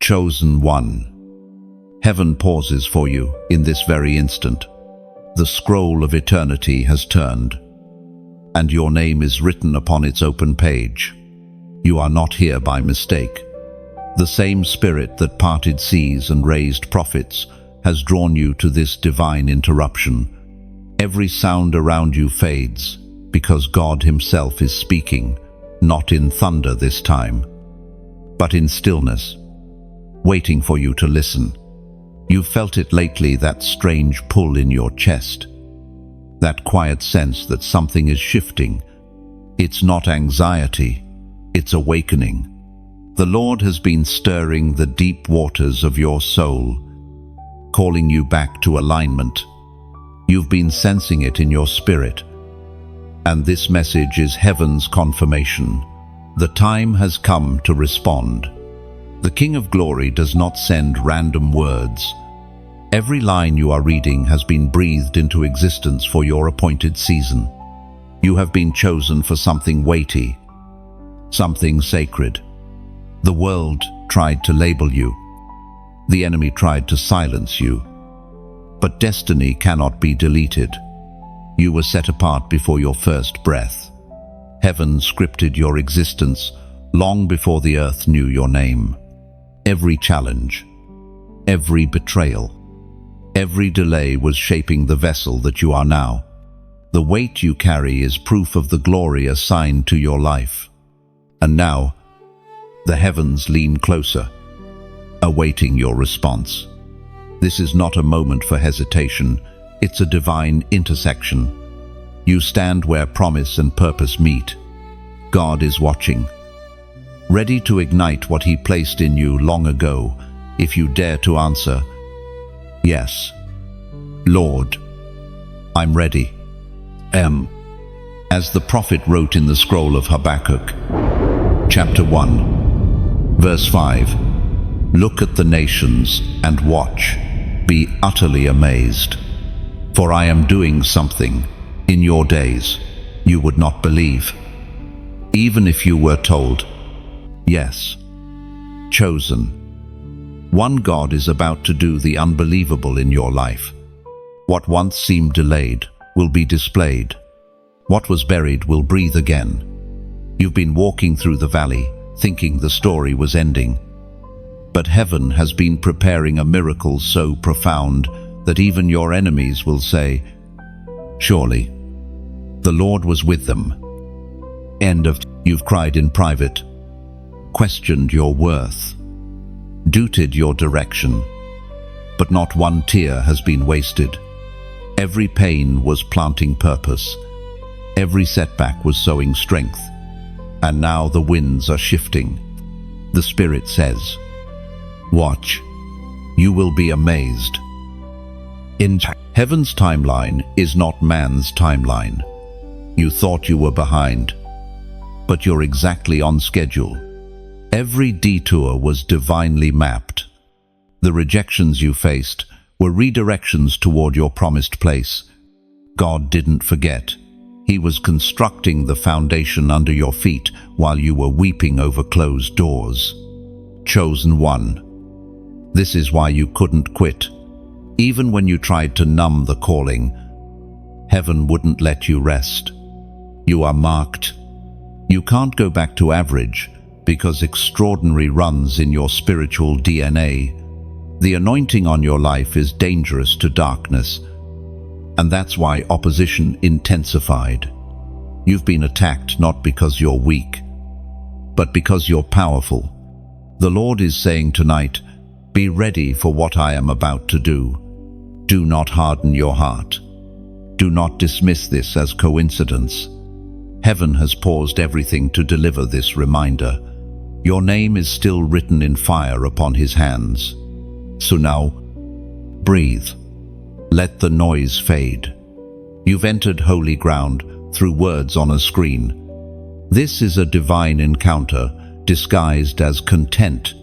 Chosen one. Heaven pauses for you in this very instant. The scroll of eternity has turned, and your name is written upon its open page. You are not here by mistake. The same Spirit that parted seas and raised prophets has drawn you to this divine interruption. Every sound around you fades because God Himself is speaking, not in thunder this time, but in stillness, waiting for you to listen. You've felt it lately, that strange pull in your chest, that quiet sense that something is shifting. It's not anxiety, it's awakening. The Lord has been stirring the deep waters of your soul, calling you back to alignment. You've been sensing it in your spirit, and this message is heaven's confirmation. The time has come to respond. The King of Glory does not send random words. Every line you are reading has been breathed into existence for your appointed season. You have been chosen for something weighty, something sacred. The world tried to label you. The enemy tried to silence you. But destiny cannot be deleted. You were set apart before your first breath. Heaven scripted your existence long before the earth knew your name. Every challenge, every betrayal, every delay was shaping the vessel that you are now. The weight you carry is proof of the glory assigned to your life. And now, the heavens lean closer, awaiting your response. This is not a moment for hesitation, it's a divine intersection. You stand where promise and purpose meet. God is watching, ready to ignite what He placed in you long ago, if you dare to answer, "Yes, Lord, I'm ready." As the prophet wrote in the scroll of Habakkuk, chapter 1, verse 5, "Look at the nations and watch, be utterly amazed, for I am doing something in your days you would not believe." Even if you were told, "Yes, chosen," one God is about to do the unbelievable in your life. What once seemed delayed will be displayed. What was buried will breathe again. You've been walking through the valley, thinking the story was ending. But heaven has been preparing a miracle so profound that even your enemies will say, "Surely, the Lord was with them." You've cried in private, questioned your worth, doubted your direction, but not one tear has been wasted. Every pain was planting purpose. Every setback was sowing strength. And now the winds are shifting. The Spirit says, "Watch, you will be amazed." Heaven's timeline is not man's timeline. You thought you were behind, but you're exactly on schedule. Every detour was divinely mapped. The rejections you faced were redirections toward your promised place. God didn't forget. He was constructing the foundation under your feet while you were weeping over closed doors. Chosen one. This is why you couldn't quit. Even when you tried to numb the calling, heaven wouldn't let you rest. You are marked. You can't go back to average because extraordinary runs in your spiritual DNA. The anointing on your life is dangerous to darkness, and that's why opposition intensified. You've been attacked not because you're weak, but because you're powerful. The Lord is saying tonight, be ready for what I am about to do. Do not harden your heart. Do not dismiss this as coincidence. Heaven has paused everything to deliver this reminder. Your name is still written in fire upon His hands. So now, breathe. Let the noise fade. You've entered holy ground through words on a screen. This is a divine encounter disguised as content.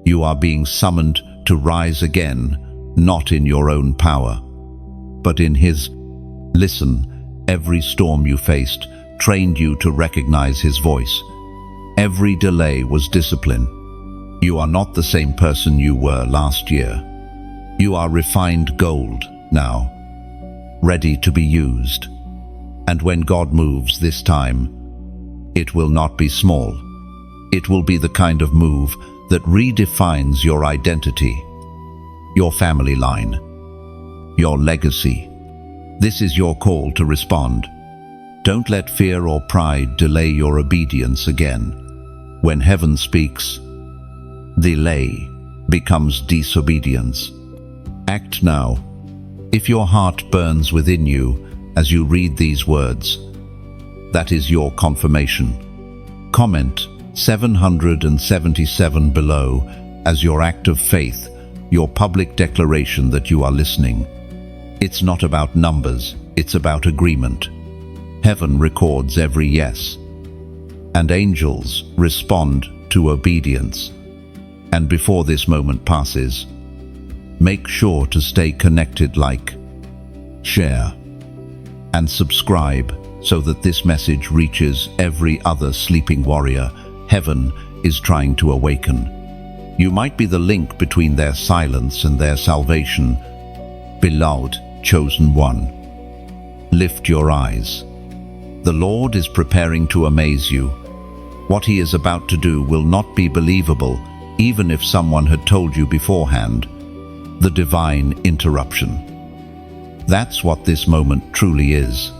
You are being summoned to rise again, not in your own power, but in His. Listen, every storm you faced trained you to recognize His voice. Every delay was discipline. You are not the same person you were last year. You are refined gold now, ready to be used. And when God moves this time, it will not be small. It will be the kind of move that redefines your identity, your family line, your legacy. This is your call to respond. Don't let fear or pride delay your obedience again. When heaven speaks, delay becomes disobedience. Act now. If your heart burns within you as you read these words, that is your confirmation. Comment 777 below as your act of faith, your public declaration that you are listening. It's not about numbers, it's about agreement. Heaven records every yes, and angels respond to obedience. And before this moment passes, make sure to stay connected, like, share, and subscribe so that this message reaches every other sleeping warrior heaven is trying to awaken. You might be the link between their silence and their salvation. Beloved, chosen one, lift your eyes. The Lord is preparing to amaze you. What He is about to do will not be believable, even if someone had told you beforehand. The divine interruption. That's what this moment truly is.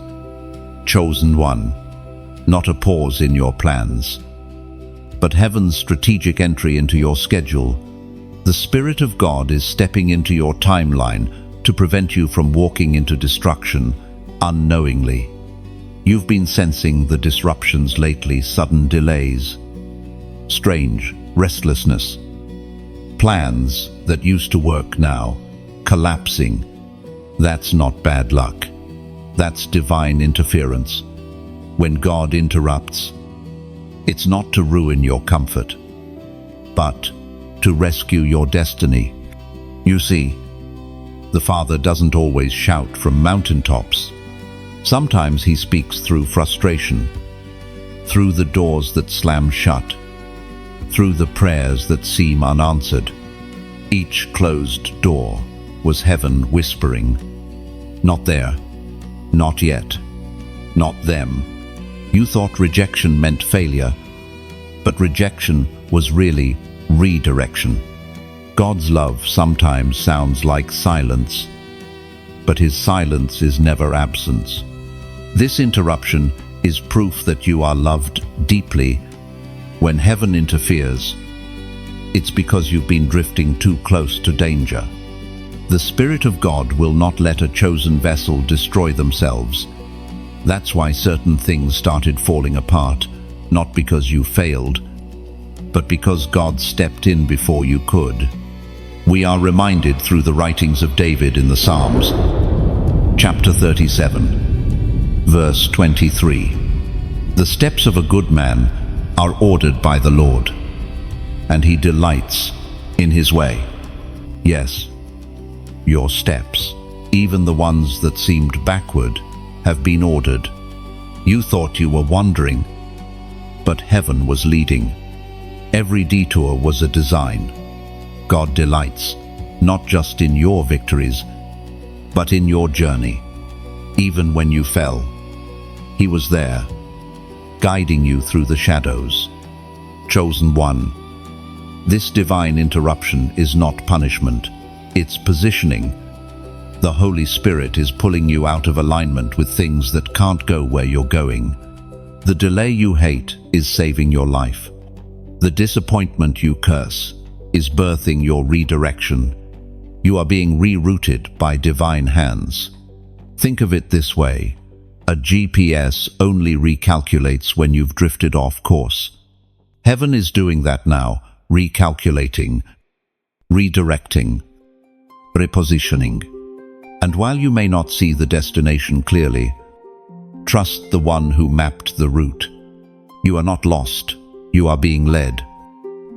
Chosen one, not a pause in your plans, but heaven's strategic entry into your schedule. The Spirit of God is stepping into your timeline to prevent you from walking into destruction unknowingly. You've been sensing the disruptions lately, sudden delays, strange restlessness, plans that used to work now collapsing. That's not bad luck. That's divine interference. When God interrupts, it's not to ruin your comfort, but to rescue your destiny. You see, the Father doesn't always shout from mountaintops. Sometimes He speaks through frustration, through the doors that slam shut, through the prayers that seem unanswered. Each closed door was heaven whispering, "Not there, not yet, not them." You thought rejection meant failure, but rejection was really redirection. God's love sometimes sounds like silence, but His silence is never absence. This interruption is proof that you are loved deeply. When heaven interferes, it's because you've been drifting too close to danger. The Spirit of God will not let a chosen vessel destroy themselves. That's why certain things started falling apart, not because you failed, but because God stepped in before you could. We are reminded through the writings of David in the Psalms, chapter 37, verse 23. The steps of a good man are ordered by the Lord, and He delights in His way. Yes, your steps, even the ones that seemed backward, have been ordered. You thought you were wandering, but heaven was leading. Every detour was a design. God delights, not just in your victories, but in your journey. Even when you fell, He was there, guiding you through the shadows. Chosen one, this divine interruption is not punishment, it's positioning. The Holy Spirit is pulling you out of alignment with things that can't go where you're going. The delay you hate is saving your life. The disappointment you curse is birthing your redirection. You are being rerouted by divine hands. Think of it this way: a GPS only recalculates when you've drifted off course. Heaven is doing that now, recalculating, redirecting, repositioning. And while you may not see the destination clearly, trust the one who mapped the route. You are not lost, you are being led.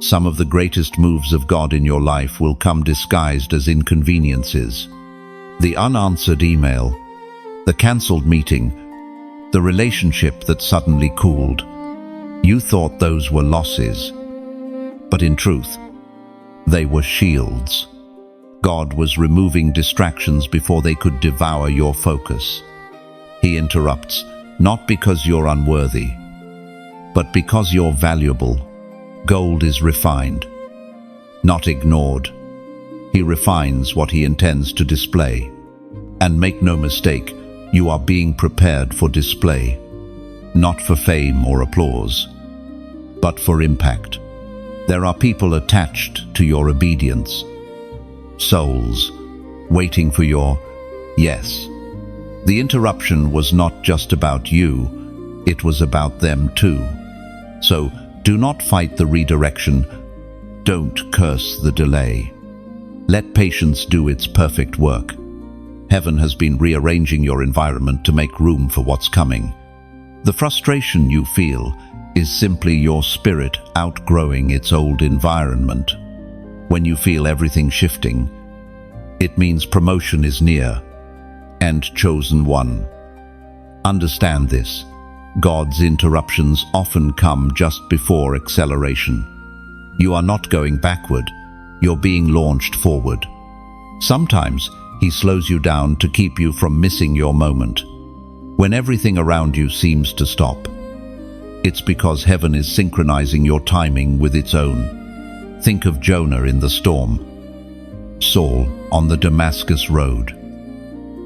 Some of the greatest moves of God in your life will come disguised as inconveniences. The unanswered email, the cancelled meeting, the relationship that suddenly cooled. You thought those were losses, but in truth, They were shields. God was removing distractions before they could devour your focus. He interrupts, not because you're unworthy, but because you're valuable. Gold is refined, not ignored. He refines what he intends to display. And make no mistake, you are being prepared for display, not for fame or applause, but for impact. There are people attached to your obedience, souls waiting for your yes. The interruption was not just about you, it was about them too. So do not fight the redirection, don't curse the delay. Let patience do its perfect work. Heaven has been rearranging your environment to make room for what's coming. The frustration you feel is simply your spirit outgrowing its old environment. When you feel everything shifting, it means promotion is near and chosen one. Understand this. God's interruptions often come just before acceleration. You are not going backward, you're being launched forward. Sometimes He slows you down to keep you from missing your moment. When everything around you seems to stop, it's because heaven is synchronizing your timing with its own. Think of Jonah in the storm, Saul on the Damascus road,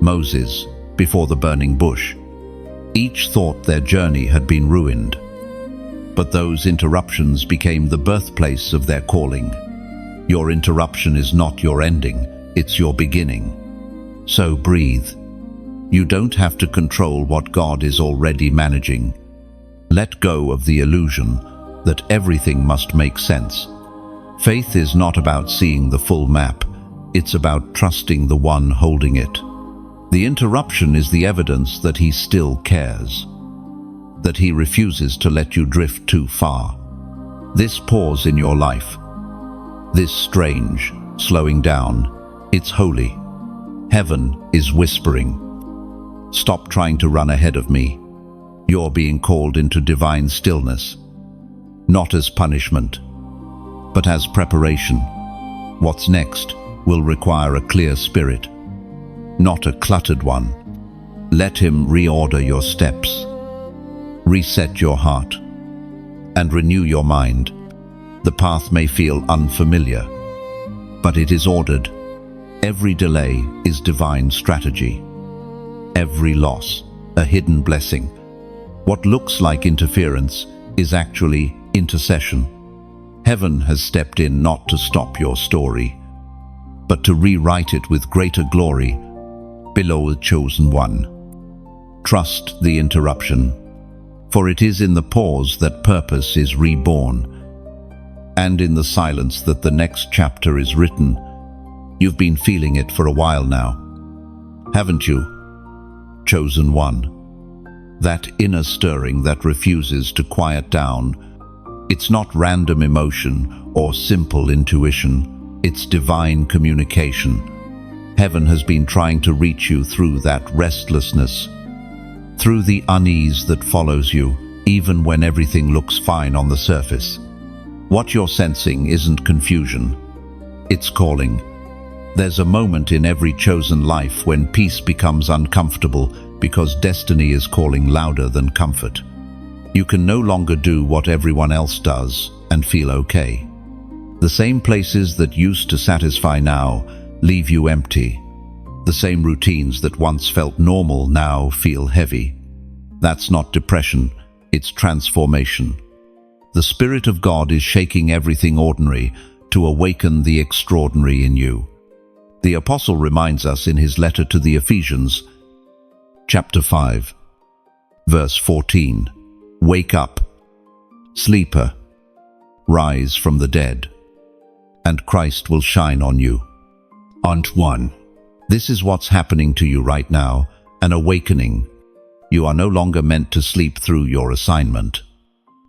Moses before the burning bush. Each thought their journey had been ruined, but those interruptions became the birthplace of their calling. Your interruption is not your ending, it's your beginning. So breathe. You don't have to control what God is already managing. Let go of the illusion that everything must make sense. Faith is not about seeing the full map, it's about trusting the one holding it. The interruption is the evidence that He still cares, that He refuses to let you drift too far. This pause in your life, this strange slowing down, it's holy. Heaven is whispering, stop trying to run ahead of me. You're being called into divine stillness, not as punishment, but as preparation. What's next will require a clear spirit, not a cluttered one. Let Him reorder your steps, reset your heart, and renew your mind. The path may feel unfamiliar, but it is ordered. Every delay is divine strategy. Every loss, a hidden blessing. What looks like interference is actually intercession. Heaven has stepped in not to stop your story, but to rewrite it with greater glory below the chosen one. Trust the interruption, for it is in the pause that purpose is reborn, and in the silence that the next chapter is written. You've been feeling it for a while now, haven't you? Chosen one. That inner stirring that refuses to quiet down. It's not random emotion or simple intuition, it's divine communication. Heaven has been trying to reach you through that restlessness, through the unease that follows you, even when everything looks fine on the surface. What you're sensing isn't confusion, it's calling. There's a moment in every chosen life when peace becomes uncomfortable because destiny is calling louder than comfort. You can no longer do what everyone else does and feel okay. The same places that used to satisfy now leave you empty. The same routines that once felt normal now feel heavy. That's not depression, it's transformation. The Spirit of God is shaking everything ordinary to awaken the extraordinary in you. The Apostle reminds us in his letter to the Ephesians, chapter 5, verse 14, "Wake up, sleeper, rise from the dead, and Christ will shine on you." Aren't one. This is what's happening to you right now, an awakening. You are no longer meant to sleep through your assignment.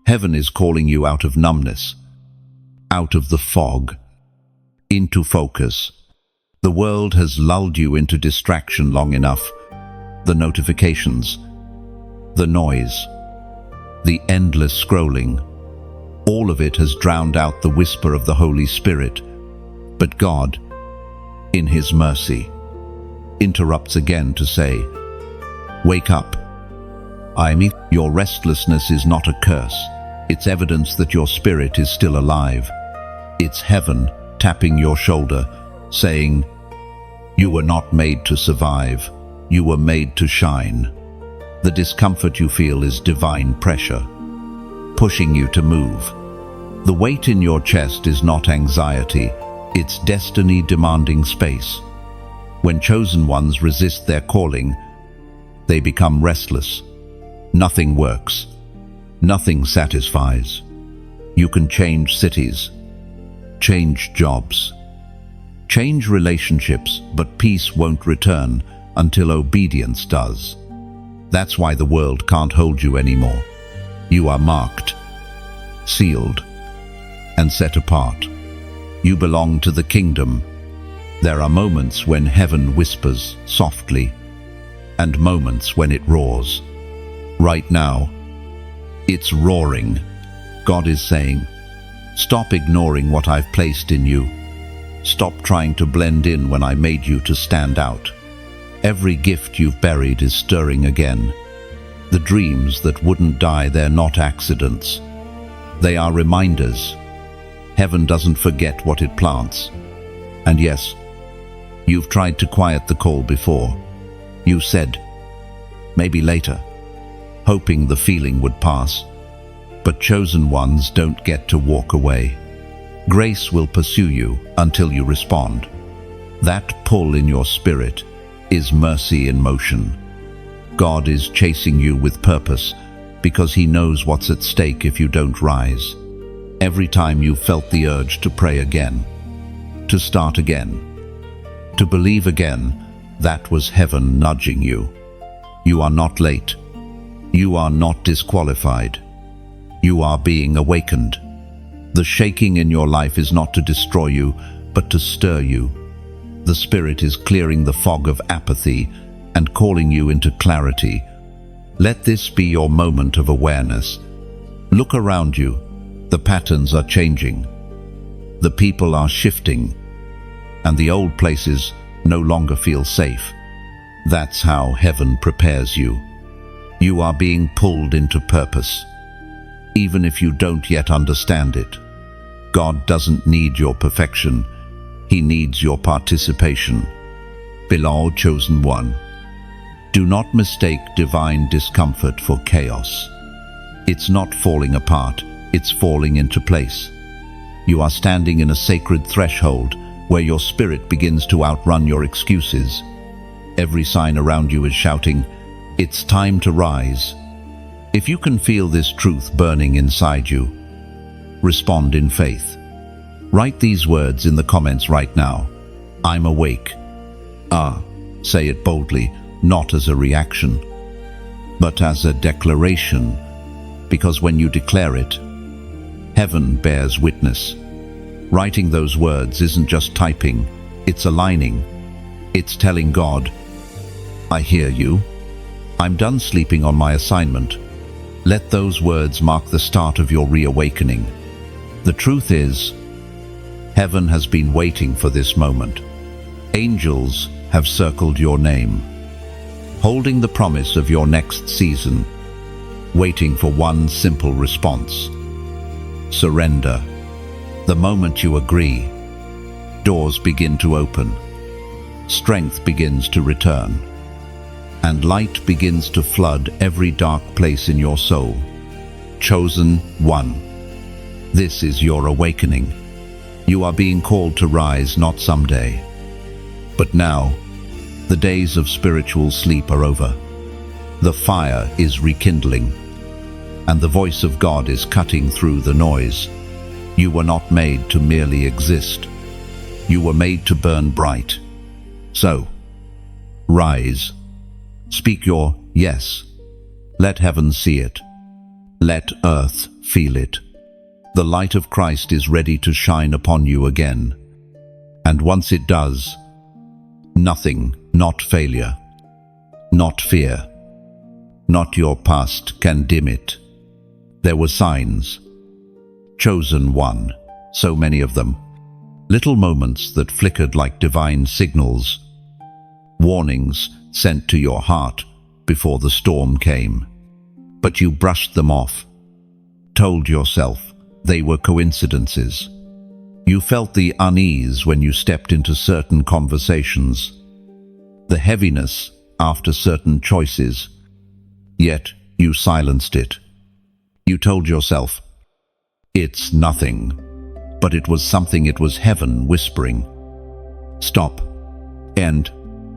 Heaven is calling you out of numbness, out of the fog, into focus. The world has lulled you into distraction long enough. The notifications, the noise, the endless scrolling, all of it has drowned out the whisper of the Holy Spirit. But God, in His mercy, interrupts again to say, "Wake up. Your restlessness is not a curse. It's evidence that your spirit is still alive. It's heaven tapping your shoulder, saying, you were not made to survive. You were made to shine. The discomfort you feel is divine pressure, pushing you to move. The weight in your chest is not anxiety, it's destiny demanding space. When chosen ones resist their calling, they become restless. Nothing works. Nothing satisfies. You can change cities, change jobs, change relationships, but peace won't return until obedience does. That's why the world can't hold you anymore. You are marked, sealed, and set apart. You belong to the kingdom. There are moments when heaven whispers softly, and moments when it roars. Right now, it's roaring. God is saying, stop ignoring what I've placed in you. Stop trying to blend in when I made you to stand out. Every gift you've buried is stirring again. The dreams that wouldn't die, they're not accidents. They are reminders. Heaven doesn't forget what it plants. And yes, you've tried to quiet the call before. You said, maybe later, hoping the feeling would pass. But chosen ones don't get to walk away. Grace will pursue you until you respond. That pull in your spirit is mercy in motion. God is chasing you with purpose because He knows what's at stake if you don't rise. Every time you felt the urge to pray again, to start again, to believe again, that was heaven nudging you. You are not late. You are not disqualified. You are being awakened. The shaking in your life is not to destroy you, but to stir you. The Spirit is clearing the fog of apathy and calling you into clarity. Let this be your moment of awareness. Look around you. The patterns are changing. The people are shifting. And the old places no longer feel safe. That's how heaven prepares you. You are being pulled into purpose, even if you don't yet understand it. God doesn't need your perfection. He needs your participation. Beloved chosen one, do not mistake divine discomfort for chaos. It's not falling apart, it's falling into place. You are standing in a sacred threshold where your spirit begins to outrun your excuses. Every sign around you is shouting, it's time to rise. If you can feel this truth burning inside you, respond in faith. Write these words in the comments right now. I'm awake. Say it boldly, not as a reaction, but as a declaration, because when you declare it, heaven bears witness. Writing those words isn't just typing, it's aligning. It's telling God, I hear you. I'm done sleeping on my assignment. Let those words mark the start of your reawakening. The truth is, heaven has been waiting for this moment. Angels have circled your name, holding the promise of your next season, waiting for one simple response. Surrender. The moment you agree, doors begin to open, strength begins to return, and light begins to flood every dark place in your soul. Chosen one, this is your awakening. You are being called to rise not someday, but now. The days of spiritual sleep are over. The fire is rekindling, and the voice of God is cutting through the noise. You were not made to merely exist. You were made to burn bright. So, rise. Speak your yes. Let heaven see it. Let earth feel it. The light of Christ is ready to shine upon you again. And once it does, nothing, not failure, not fear, not your past can dim it. There were signs. Chosen one, so many of them. Little moments that flickered like divine signals, warnings sent to your heart before the storm came. But you brushed them off, told yourself they were coincidences. You felt the unease when you stepped into certain conversations, the heaviness after certain choices, yet you silenced it. You told yourself, it's nothing, but it was something. It was heaven whispering, stop. And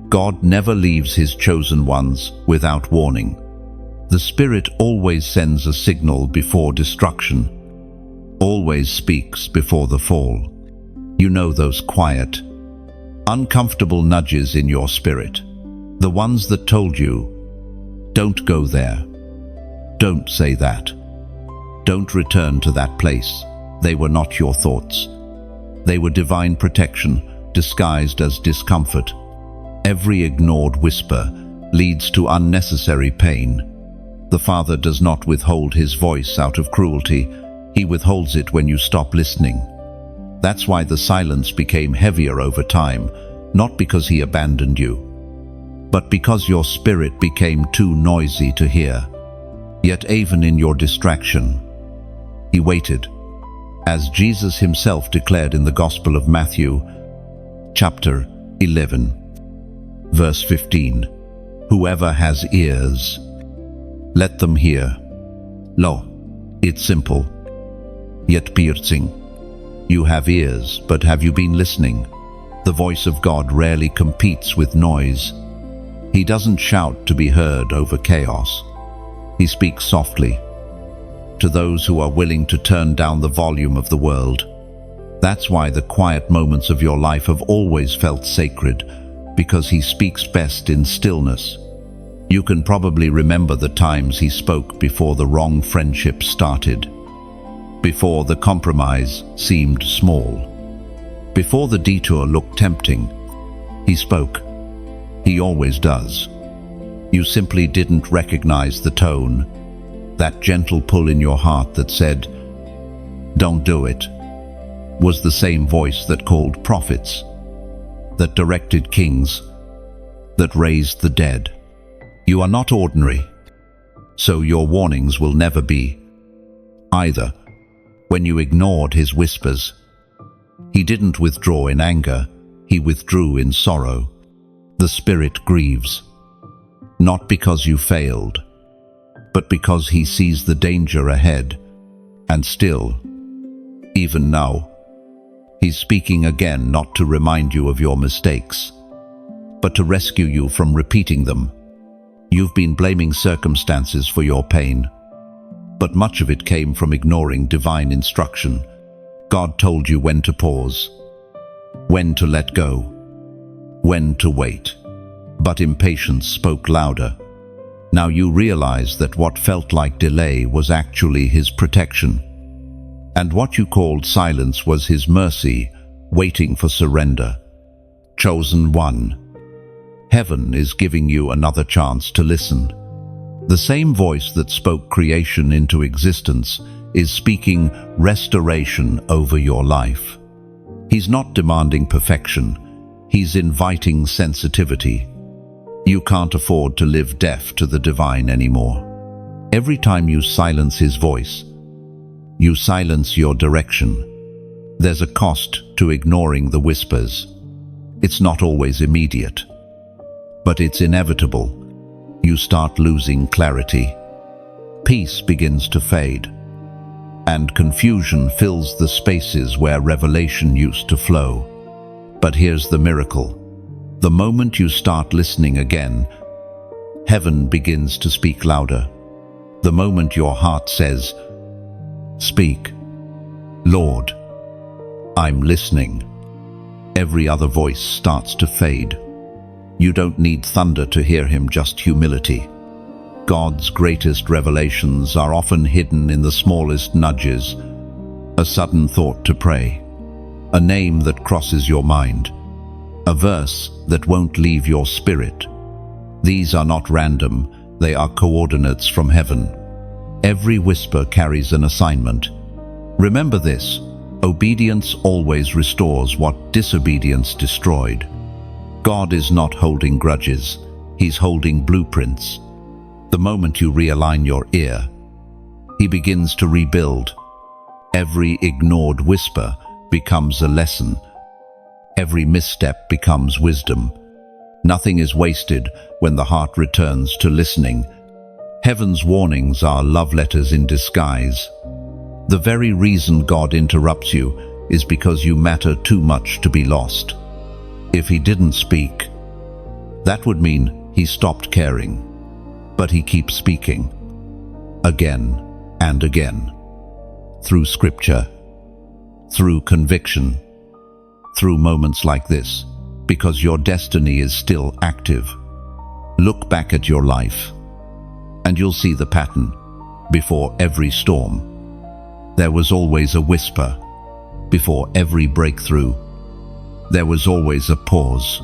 God never leaves his chosen ones without warning. The Spirit always sends a signal before destruction, always speaks before the fall. You know those quiet, uncomfortable nudges in your spirit, the ones that told you, don't go there, don't say that, don't return to that place. They were not your thoughts. They were divine protection disguised as discomfort. Every ignored whisper leads to unnecessary pain. The Father does not withhold his voice out of cruelty. He withholds it when you stop listening. That's why the silence became heavier over time, not because he abandoned you, but because your spirit became too noisy to hear. Yet even in your distraction, he waited, as Jesus himself declared in the Gospel of Matthew, chapter 11, verse 15, whoever has ears, let them hear. Lo, it's simple, yet piercing. You have ears, but have you been listening? The voice of God rarely competes with noise. He doesn't shout to be heard over chaos. He speaks softly to those who are willing to turn down the volume of the world. That's why the quiet moments of your life have always felt sacred, because he speaks best in stillness. You can probably remember the times he spoke before the wrong friendship started, before the compromise seemed small, before the detour looked tempting. He spoke. He always does. You simply didn't recognize the tone, that gentle pull in your heart that said, don't do it, was the same voice that called prophets, that directed kings, that raised the dead. You are not ordinary, so your warnings will never be either. When you ignored his whispers, he didn't withdraw in anger, he withdrew in sorrow. The Spirit grieves, not because you failed, but because he sees the danger ahead. And still, even now, he's speaking again, not to remind you of your mistakes, but to rescue you from repeating them. You've been blaming circumstances for your pain, but much of it came from ignoring divine instruction. God told you when to pause, when to let go, when to wait, but impatience spoke louder. Now you realize that what felt like delay was actually his protection, and what you called silence was his mercy, waiting for surrender. Chosen one, heaven is giving you another chance to listen. The same voice that spoke creation into existence is speaking restoration over your life. He's not demanding perfection, he's inviting sensitivity. You can't afford to live deaf to the divine anymore. Every time you silence his voice, you silence your direction. There's a cost to ignoring the whispers. It's not always immediate, but it's inevitable. You start losing clarity. Peace begins to fade, and confusion fills the spaces where revelation used to flow. But here's the miracle. The moment you start listening again, heaven begins to speak louder. The moment your heart says, speak, Lord, I'm listening, every other voice starts to fade. You don't need thunder to hear him, just humility. God's greatest revelations are often hidden in the smallest nudges, a sudden thought to pray, a name that crosses your mind, a verse that won't leave your spirit. These are not random, they are coordinates from heaven. Every whisper carries an assignment. Remember this, Obedience always restores what disobedience destroyed. God is not holding grudges, He's holding blueprints. The moment you realign your ear, He begins to rebuild. Every ignored whisper becomes a lesson. Every misstep becomes wisdom. Nothing is wasted when the heart returns to listening. Heaven's warnings are love letters in disguise. The very reason God interrupts you is because you matter too much to be lost. If He didn't speak, that would mean He stopped caring. But He keeps speaking, again and again, through scripture, through conviction, through moments like this, because your destiny is still active. Look back at your life, and you'll see the pattern. Before every storm, there was always a whisper. Before every breakthrough, there was always a pause.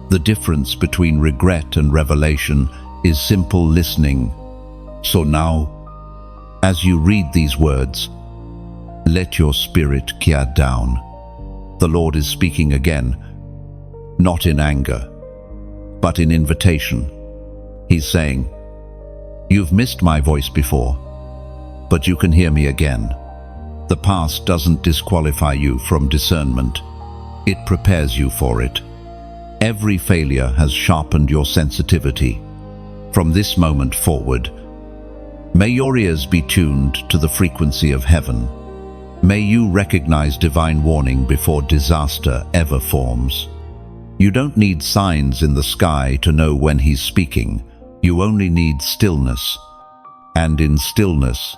The difference between regret and revelation is simple listening. So now, as you read these words, let your spirit quiet down. The Lord is speaking again, not in anger, but in invitation. He's saying, "You've missed my voice before, but you can hear me again." The past doesn't disqualify you from discernment. It prepares you for it. Every failure has sharpened your sensitivity. From this moment forward, may your ears be tuned to the frequency of heaven. May you recognize divine warning before disaster ever forms. You don't need signs in the sky to know when He's speaking. You only need stillness. And in stillness,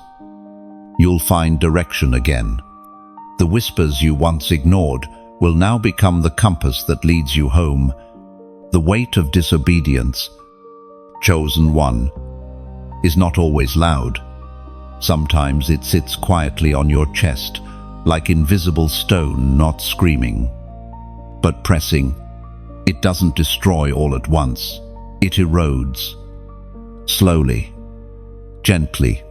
you'll find direction again. The whispers you once ignored will now become the compass that leads you home. The weight of disobedience, chosen one, is not always loud. Sometimes it sits quietly on your chest, like invisible stone, not screaming, but pressing. It doesn't destroy all at once. It erodes, slowly, gently,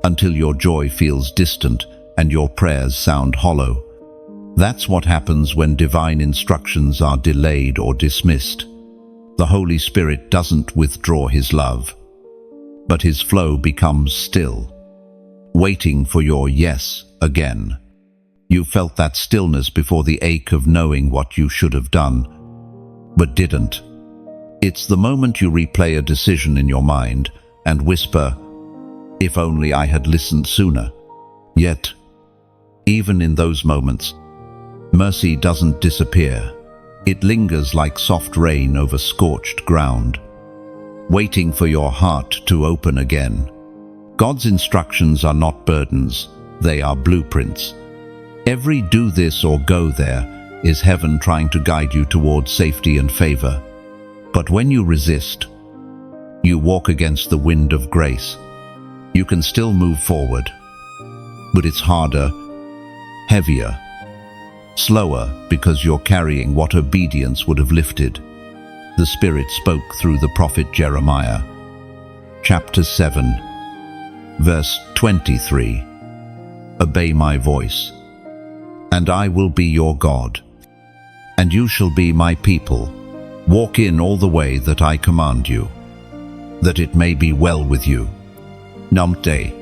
until your joy feels distant and your prayers sound hollow. That's what happens when divine instructions are delayed or dismissed. The Holy Spirit doesn't withdraw His love, but His flow becomes still, waiting for your yes again. You felt that stillness before the ache of knowing what you should have done, but didn't. It's the moment you replay a decision in your mind and whisper, "If only I had listened sooner." Yet, even in those moments, mercy doesn't disappear. It lingers like soft rain over scorched ground, waiting for your heart to open again. God's instructions are not burdens, they are blueprints. Every do this or go there is heaven trying to guide you towards safety and favor. But when you resist, you walk against the wind of grace. You can still move forward, but it's harder, heavier, slower, because you're carrying what obedience would have lifted. The Spirit spoke through the prophet Jeremiah. Chapter 7, verse 23. Obey my voice, and I will be your God, and you shall be my people. Walk in all the way that I command you, that it may be well with you. Namte,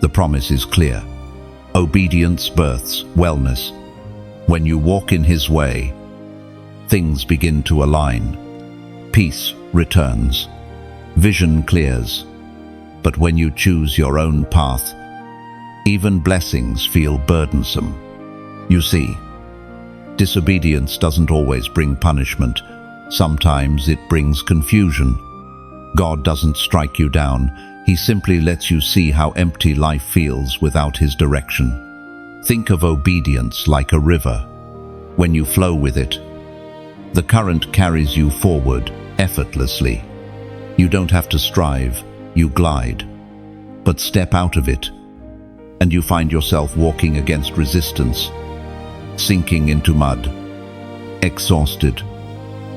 the promise is clear. Obedience births wellness. When you walk in His way, things begin to align. Peace returns. Vision clears. But when you choose your own path, even blessings feel burdensome. You see, disobedience doesn't always bring punishment. Sometimes it brings confusion. God doesn't strike you down. He simply lets you see how empty life feels without His direction. Think of obedience like a river. When you flow with it, the current carries you forward effortlessly. You don't have to strive, you glide. But step out of it, and you find yourself walking against resistance, sinking into mud, exhausted.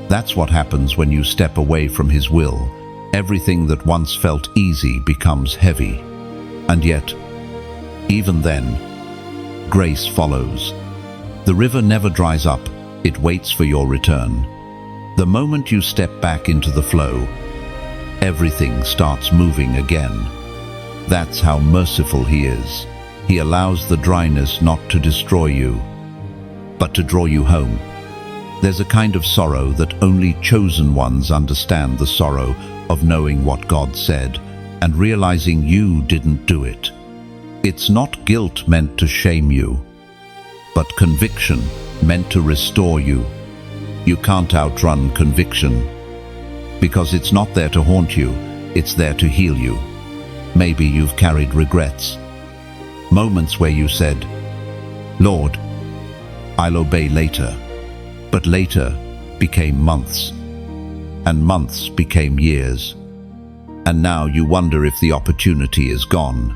That's what happens when you step away from His will. Everything that once felt easy becomes heavy. And yet, even then, grace follows. The river never dries up, it waits for your return. The moment you step back into the flow, everything starts moving again. That's how merciful He is. He allows the dryness not to destroy you, but to draw you home. There's a kind of sorrow that only chosen ones understand, the sorrow of knowing what God said and realizing you didn't do it. It's not guilt meant to shame you, but conviction meant to restore you. You can't outrun conviction, because it's not there to haunt you, it's there to heal you. Maybe you've carried regrets, moments where you said, "Lord, I'll obey later," but later became months, and months became years, and now you wonder if the opportunity is gone.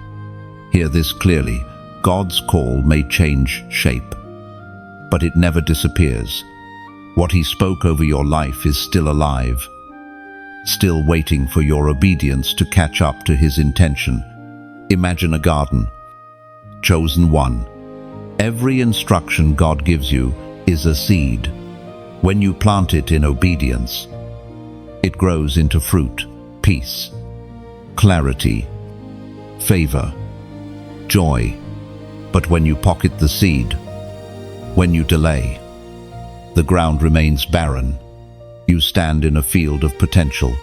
Hear this clearly: God's call may change shape, but it never disappears. What He spoke over your life is still alive, still waiting for your obedience to catch up to His intention. Imagine a garden. Chosen one. Every instruction God gives you is a seed. When you plant it in obedience, it grows into fruit, peace, clarity, favor, joy. But when you pocket the seed, when you delay, the ground remains barren. You stand in a field of potential,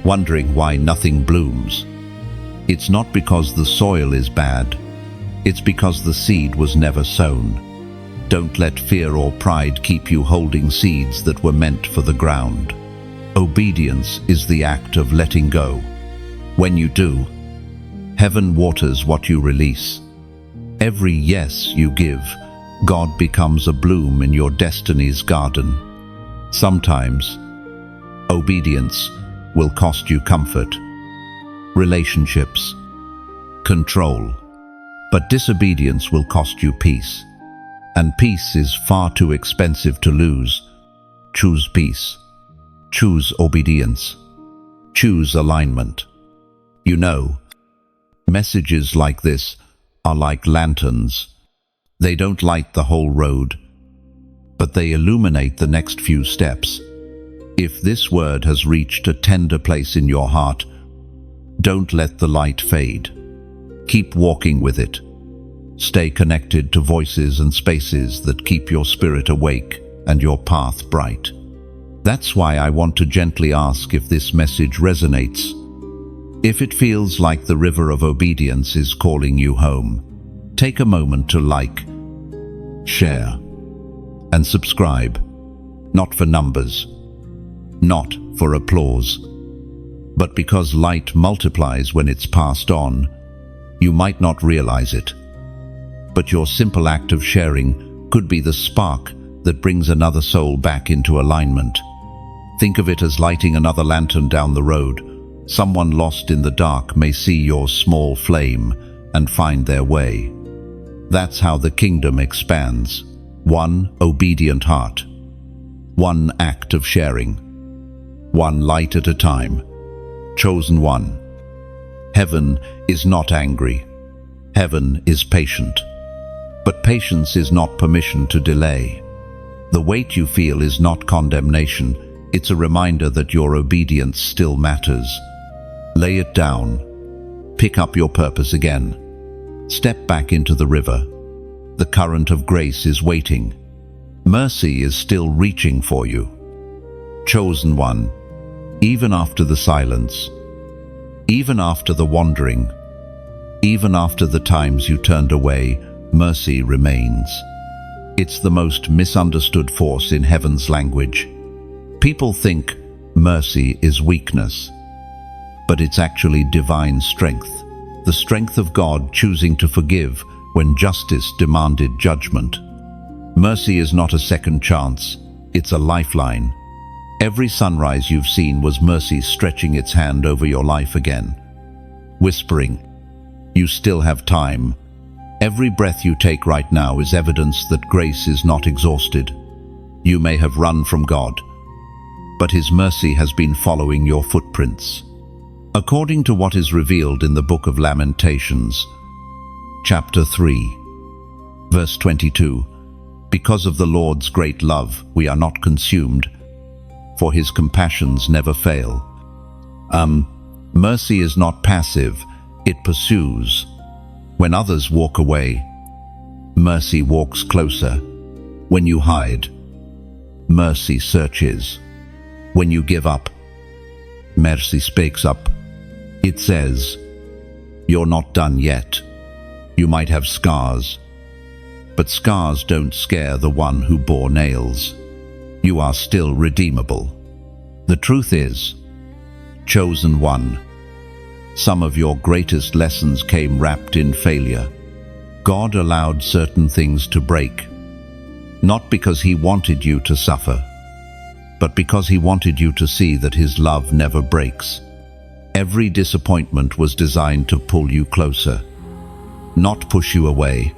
wondering why nothing blooms. It's not because the soil is bad, it's because the seed was never sown. Don't let fear or pride keep you holding seeds that were meant for the ground. Obedience is the act of letting go. When you do, heaven waters what you release. Every yes you give, God becomes a bloom in your destiny's garden. Sometimes, obedience will cost you comfort, relationships, control, but disobedience will cost you peace. And peace is far too expensive to lose. Choose peace. Choose obedience. Choose alignment. You know, messages like this are like lanterns. They don't light the whole road, but they illuminate the next few steps. If this word has reached a tender place in your heart, don't let the light fade. Keep walking with it. Stay connected to voices and spaces that keep your spirit awake and your path bright. That's why I want to gently ask if this message resonates. If it feels like the river of obedience is calling you home, take a moment to like, share, and subscribe. Not for numbers, not for applause, but because light multiplies when it's passed on. You might not realize it, but your simple act of sharing could be the spark that brings another soul back into alignment. Think of it as lighting another lantern down the road. Someone lost in the dark may see your small flame and find their way. That's how the kingdom expands. One obedient heart, one act of sharing, one light at a time. Chosen one. Heaven is not angry. Heaven is patient. But patience is not permission to delay. The weight you feel is not condemnation. It's a reminder that your obedience still matters. Lay it down. Pick up your purpose again. Step back into the river. The current of grace is waiting. Mercy is still reaching for you. Chosen one. Even after the silence, even after the wandering, even after the times you turned away, mercy remains. It's the most misunderstood force in heaven's language. People think mercy is weakness, but it's actually divine strength, the strength of God choosing to forgive when justice demanded judgment. Mercy is not a second chance, it's a lifeline. Every sunrise you've seen was mercy stretching its hand over your life again, whispering, "You still have time." Every breath you take right now is evidence that grace is not exhausted. You may have run from God, but His mercy has been following your footprints. According to what is revealed in the book of Lamentations, chapter 3, Verse 22, because of the Lord's great love, we are not consumed, for his compassions never fail. Mercy is not passive, it pursues. When others walk away, mercy walks closer. When you hide, mercy searches. When you give up, mercy speaks up. It says, you're not done yet. You might have scars, but scars don't scare the one who bore nails. You are still redeemable. The truth is, chosen one, some of your greatest lessons came wrapped in failure. God allowed certain things to break, not because he wanted you to suffer, but because he wanted you to see that his love never breaks. Every disappointment was designed to pull you closer, not push you away.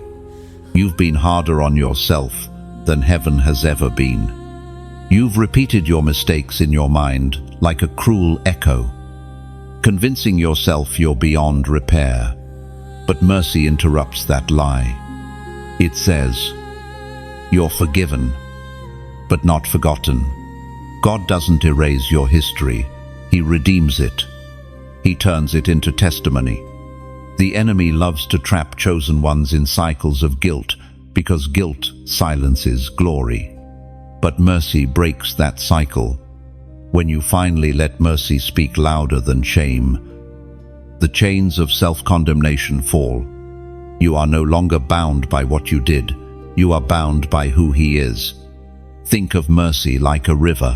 You've been harder on yourself than heaven has ever been. You've repeated your mistakes in your mind like a cruel echo, convincing yourself you're beyond repair. But mercy interrupts that lie. It says, you're forgiven, but not forgotten. God doesn't erase your history, he redeems it. He turns it into testimony. The enemy loves to trap chosen ones in cycles of guilt because guilt silences glory. But mercy breaks that cycle. When you finally let mercy speak louder than shame, the chains of self-condemnation fall. You are no longer bound by what you did. You are bound by who he is. Think of mercy like a river.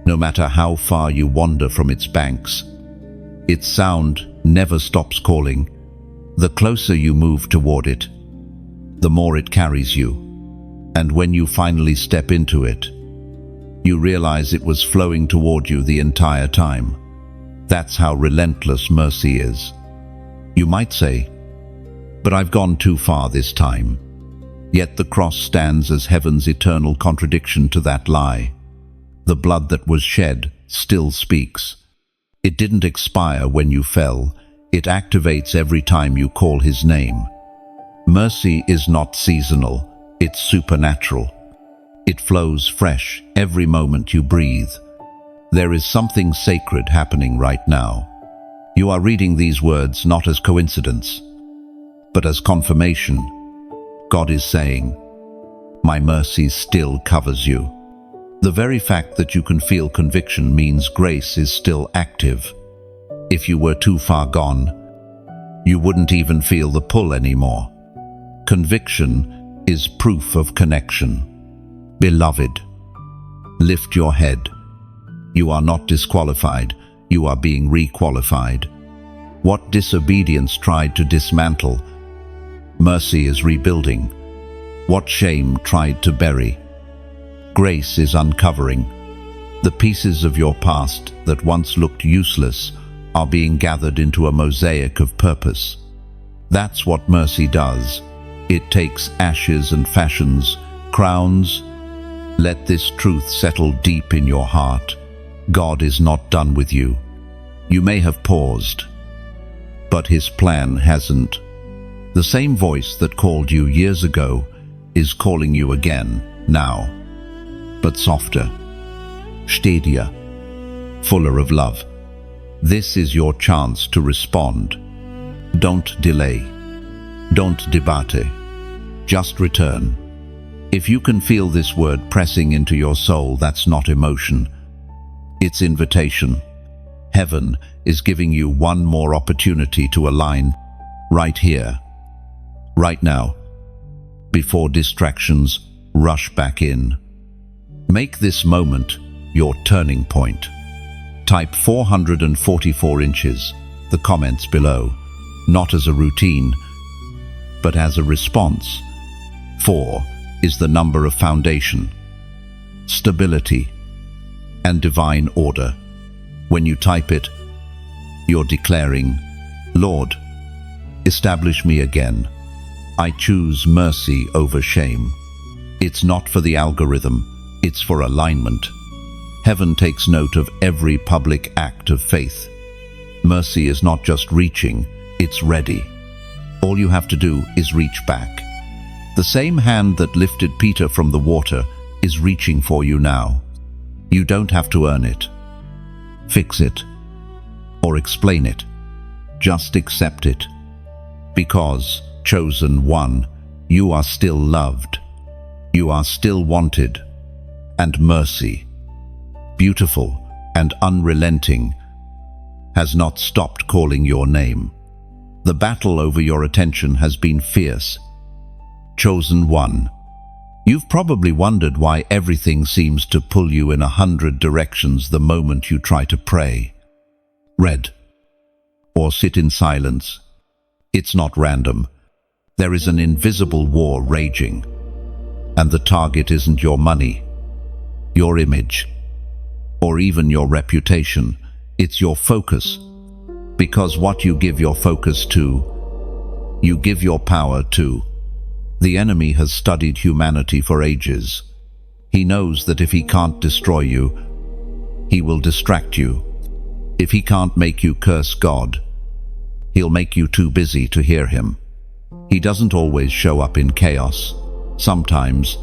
No matter how far you wander from its banks, its sound never stops calling. The closer you move toward it, the more it carries you. And when you finally step into it, you realize it was flowing toward you the entire time. That's how relentless mercy is. You might say, but I've gone too far this time. Yet the cross stands as heaven's eternal contradiction to that lie. The blood that was shed still speaks. It didn't expire when you fell. It activates every time you call his name. Mercy is not seasonal, it's supernatural. It flows fresh every moment you breathe. There is something sacred happening right now. You are reading these words not as coincidence, but as confirmation. God is saying, my mercy still covers you. The very fact that you can feel conviction means grace is still active. If you were too far gone, you wouldn't even feel the pull anymore. Conviction is proof of connection. Beloved, lift your head. You are not disqualified, you are being requalified. What disobedience tried to dismantle, mercy is rebuilding. What shame tried to bury, grace is uncovering. The pieces of your past that once looked useless are being gathered into a mosaic of purpose. That's what mercy does. It takes ashes and fashions crowns. Let this truth settle deep in your heart. God is not done with you. You may have paused, but his plan hasn't. The same voice that called you years ago is calling you again now, but softer, steadier, fuller of love. This is your chance to respond. Don't delay. Don't debate. Just return. If you can feel this word pressing into your soul, that's not emotion. It's invitation. Heaven is giving you one more opportunity to align right here, right now, before distractions rush back in. Make this moment your turning point. Type 444 inches, the comments below, not as a routine, but as a response. 4 is the number of foundation, stability, and divine order. When you type it, you're declaring, Lord, establish me again. I choose mercy over shame. It's not for the algorithm, it's for alignment. Heaven takes note of every public act of faith. Mercy is not just reaching, it's ready. All you have to do is reach back. The same hand that lifted Peter from the water is reaching for you now. You don't have to earn it, fix it, or explain it. Just accept it. Because, chosen one, you are still loved. You are still wanted. And mercy, beautiful and unrelenting, has not stopped calling your name. The battle over your attention has been fierce. Chosen one, you've probably wondered why everything seems to pull you in 100 directions the moment you try to pray, read, or sit in silence. It's not random. There is an invisible war raging, and the target isn't your money, your image, or even your reputation. It's your focus. Because what you give your focus to, you give your power to. The enemy has studied humanity for ages. He knows that if he can't destroy you, he will distract you. If he can't make you curse God, he'll make you too busy to hear him. He doesn't always show up in chaos. Sometimes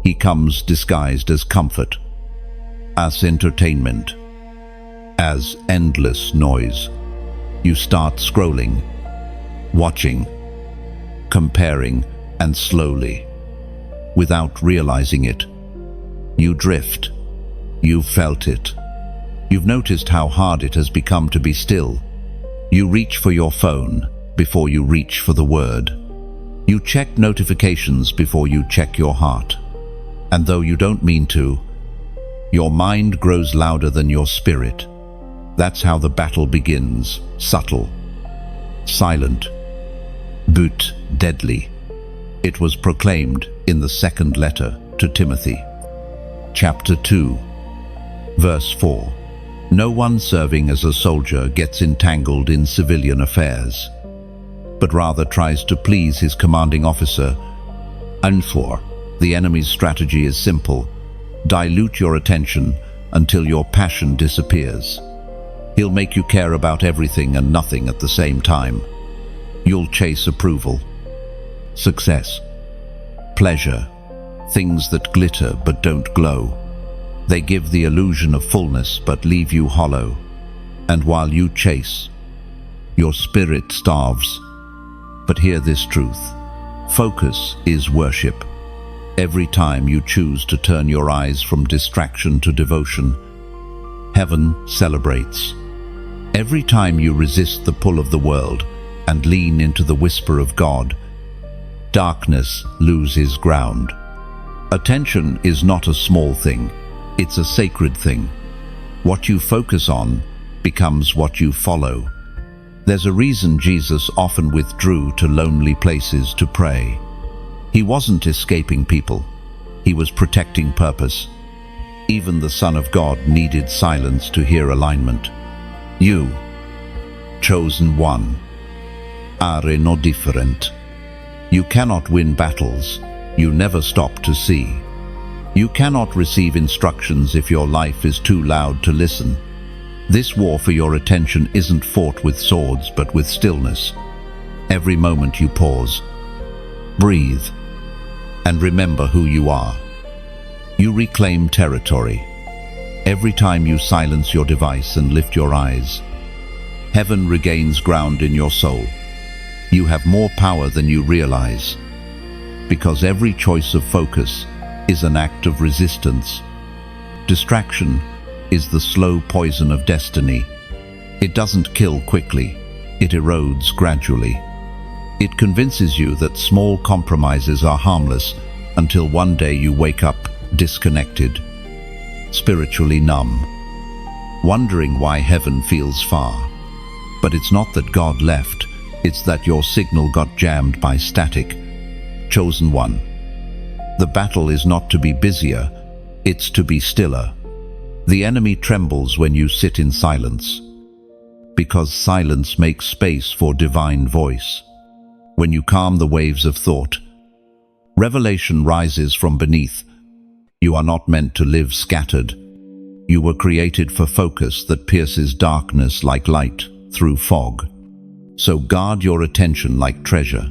he comes disguised as comfort, as entertainment, as endless noise. You start scrolling, watching, comparing, and slowly, without realizing it, you drift. You've felt it. You've noticed how hard it has become to be still. You reach for your phone before you reach for the word. You check notifications before you check your heart. And though you don't mean to, your mind grows louder than your spirit. That's how the battle begins, subtle, silent, but deadly. It was proclaimed in the second letter to Timothy, chapter 2, verse 4. No one serving as a soldier gets entangled in civilian affairs, but rather tries to please his commanding officer. And 4. The enemy's strategy is simple. Dilute your attention until your passion disappears. He'll make you care about everything and nothing at the same time. You'll chase approval, success, pleasure, things that glitter but don't glow. They give the illusion of fullness but leave you hollow. And while you chase, your spirit starves. But hear this truth. Focus is worship. Every time you choose to turn your eyes from distraction to devotion, heaven celebrates. Every time you resist the pull of the world and lean into the whisper of God, darkness loses ground. Attention is not a small thing, it's a sacred thing. What you focus on becomes what you follow. There's a reason Jesus often withdrew to lonely places to pray. He wasn't escaping people, he was protecting purpose. Even the Son of God needed silence to hear alignment. You, chosen one, are no different. You cannot win battles you never stop to see. You cannot receive instructions if your life is too loud to listen. This war for your attention isn't fought with swords but with stillness. Every moment you pause, breathe, and remember who you are. You reclaim territory. Every time you silence your device and lift your eyes, heaven regains ground in your soul. You have more power than you realize, because every choice of focus is an act of resistance. Distraction is the slow poison of destiny. It doesn't kill quickly, it erodes gradually. It convinces you that small compromises are harmless until one day you wake up disconnected, spiritually numb, wondering why heaven feels far. But it's not that God left, it's that your signal got jammed by static. Chosen one. The battle is not to be busier, it's to be stiller. The enemy trembles when you sit in silence, because silence makes space for divine voice. When you calm the waves of thought, revelation rises from beneath. You are not meant to live scattered. You were created for focus that pierces darkness like light through fog. So guard your attention like treasure.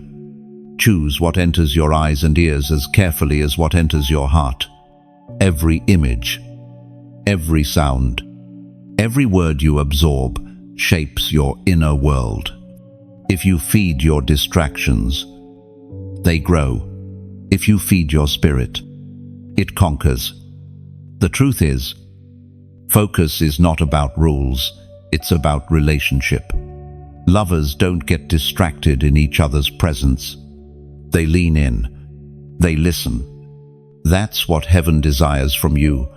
Choose what enters your eyes and ears as carefully as what enters your heart. Every image, every sound, every word you absorb shapes your inner world. If you feed your distractions, they grow. If you feed your spirit, it conquers. The truth is, focus is not about rules, it's about relationship. Lovers don't get distracted in each other's presence. They lean in. They listen. That's what heaven desires from you,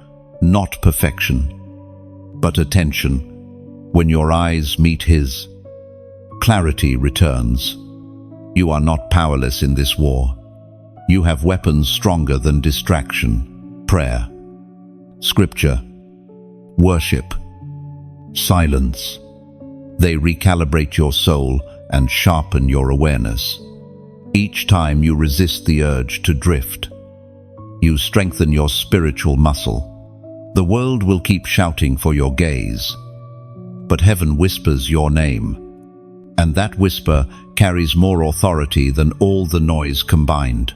not perfection, but attention. When your eyes meet his, clarity returns. You are not powerless in this war. You have weapons stronger than distraction: prayer, scripture, worship, silence. They recalibrate your soul and sharpen your awareness. Each time you resist the urge to drift, you strengthen your spiritual muscle. The world will keep shouting for your gaze, but heaven whispers your name, and that whisper carries more authority than all the noise combined.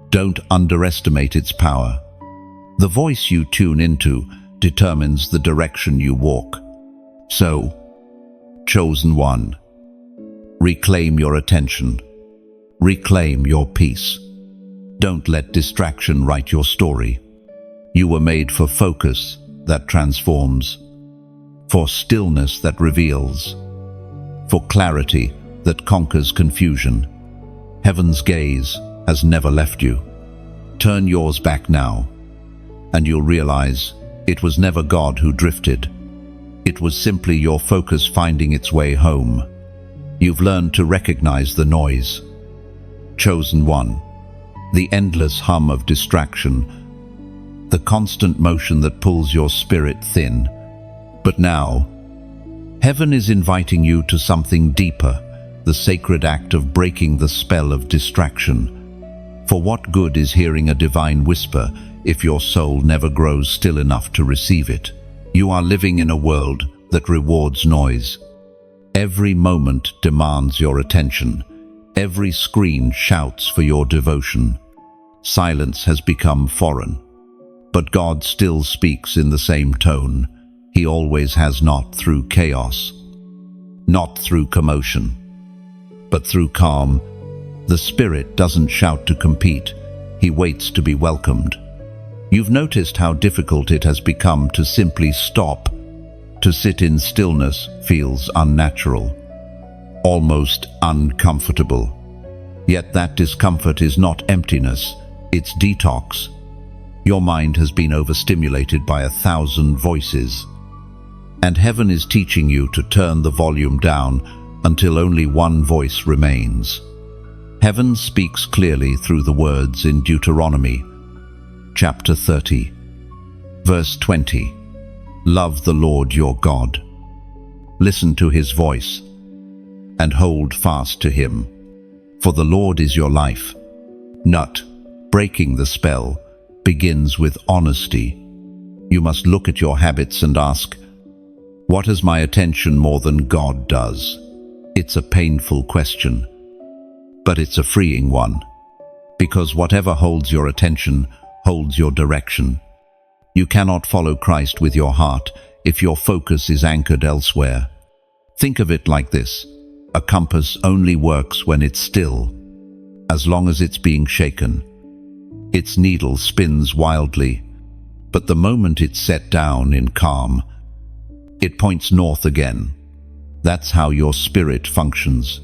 Don't underestimate its power. The voice you tune into determines the direction you walk. So, chosen one, reclaim your attention. Reclaim your peace. Don't let distraction write your story. You were made for focus that transforms, for stillness that reveals, for clarity that conquers confusion. Heaven's gaze has never left you. Turn yours back now, and you'll realize it was never God who drifted. It was simply your focus finding its way home. You've learned to recognize the noise. Chosen one, the endless hum of distraction, the constant motion that pulls your spirit thin. But now, heaven is inviting you to something deeper, the sacred act of breaking the spell of distraction. For what good is hearing a divine whisper if your soul never grows still enough to receive it? You are living in a world that rewards noise. Every moment demands your attention. Every screen shouts for your devotion. Silence has become foreign, but God still speaks in the same tone. He always has, not through chaos, not through commotion, but through calm. The Spirit doesn't shout to compete, he waits to be welcomed. You've noticed how difficult it has become to simply stop. To sit in stillness feels unnatural, almost uncomfortable. Yet that discomfort is not emptiness, it's detox. Your mind has been overstimulated by 1,000 voices, and heaven is teaching you to turn the volume down until only one voice remains. Heaven speaks clearly through the words in Deuteronomy, chapter 30, verse 20. Love the Lord your God. Listen to his voice and hold fast to him. For the Lord is your life. Nut, breaking the spell, begins with honesty. You must look at your habits and ask, what has my attention more than God does? It's a painful question, but it's a freeing one, because whatever holds your attention holds your direction. You cannot follow Christ with your heart if your focus is anchored elsewhere. Think of it like this: a compass only works when it's still. As long as it's being shaken, its needle spins wildly, but the moment it's set down in calm, it points north again. That's how your spirit functions.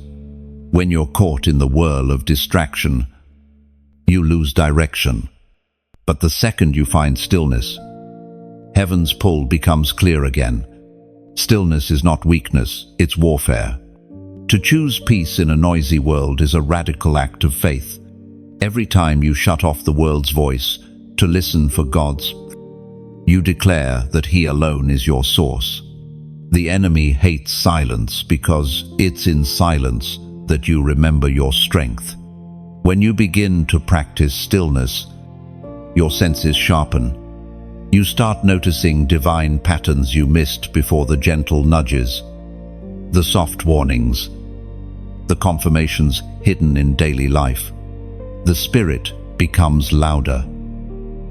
When you're caught in the whirl of distraction, you lose direction. But the second you find stillness, heaven's pull becomes clear again. Stillness is not weakness, it's warfare. To choose peace in a noisy world is a radical act of faith. Every time you shut off the world's voice to listen for God's, you declare that he alone is your source. The enemy hates silence because it's in silence that you remember your strength. When you begin to practice stillness, your senses sharpen. You start noticing divine patterns you missed before: the gentle nudges, the soft warnings, the confirmations hidden in daily life. The Spirit becomes louder,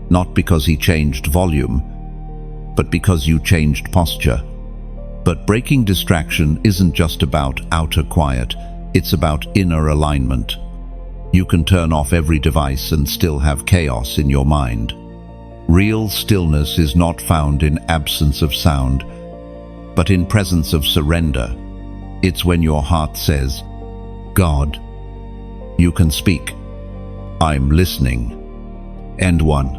not because he changed volume, but because you changed posture. But breaking distraction isn't just about outer quiet, it's about inner alignment. You can turn off every device and still have chaos in your mind. Real stillness is not found in absence of sound, but in presence of surrender. It's when your heart says, "God, you can speak. I'm listening." End 1.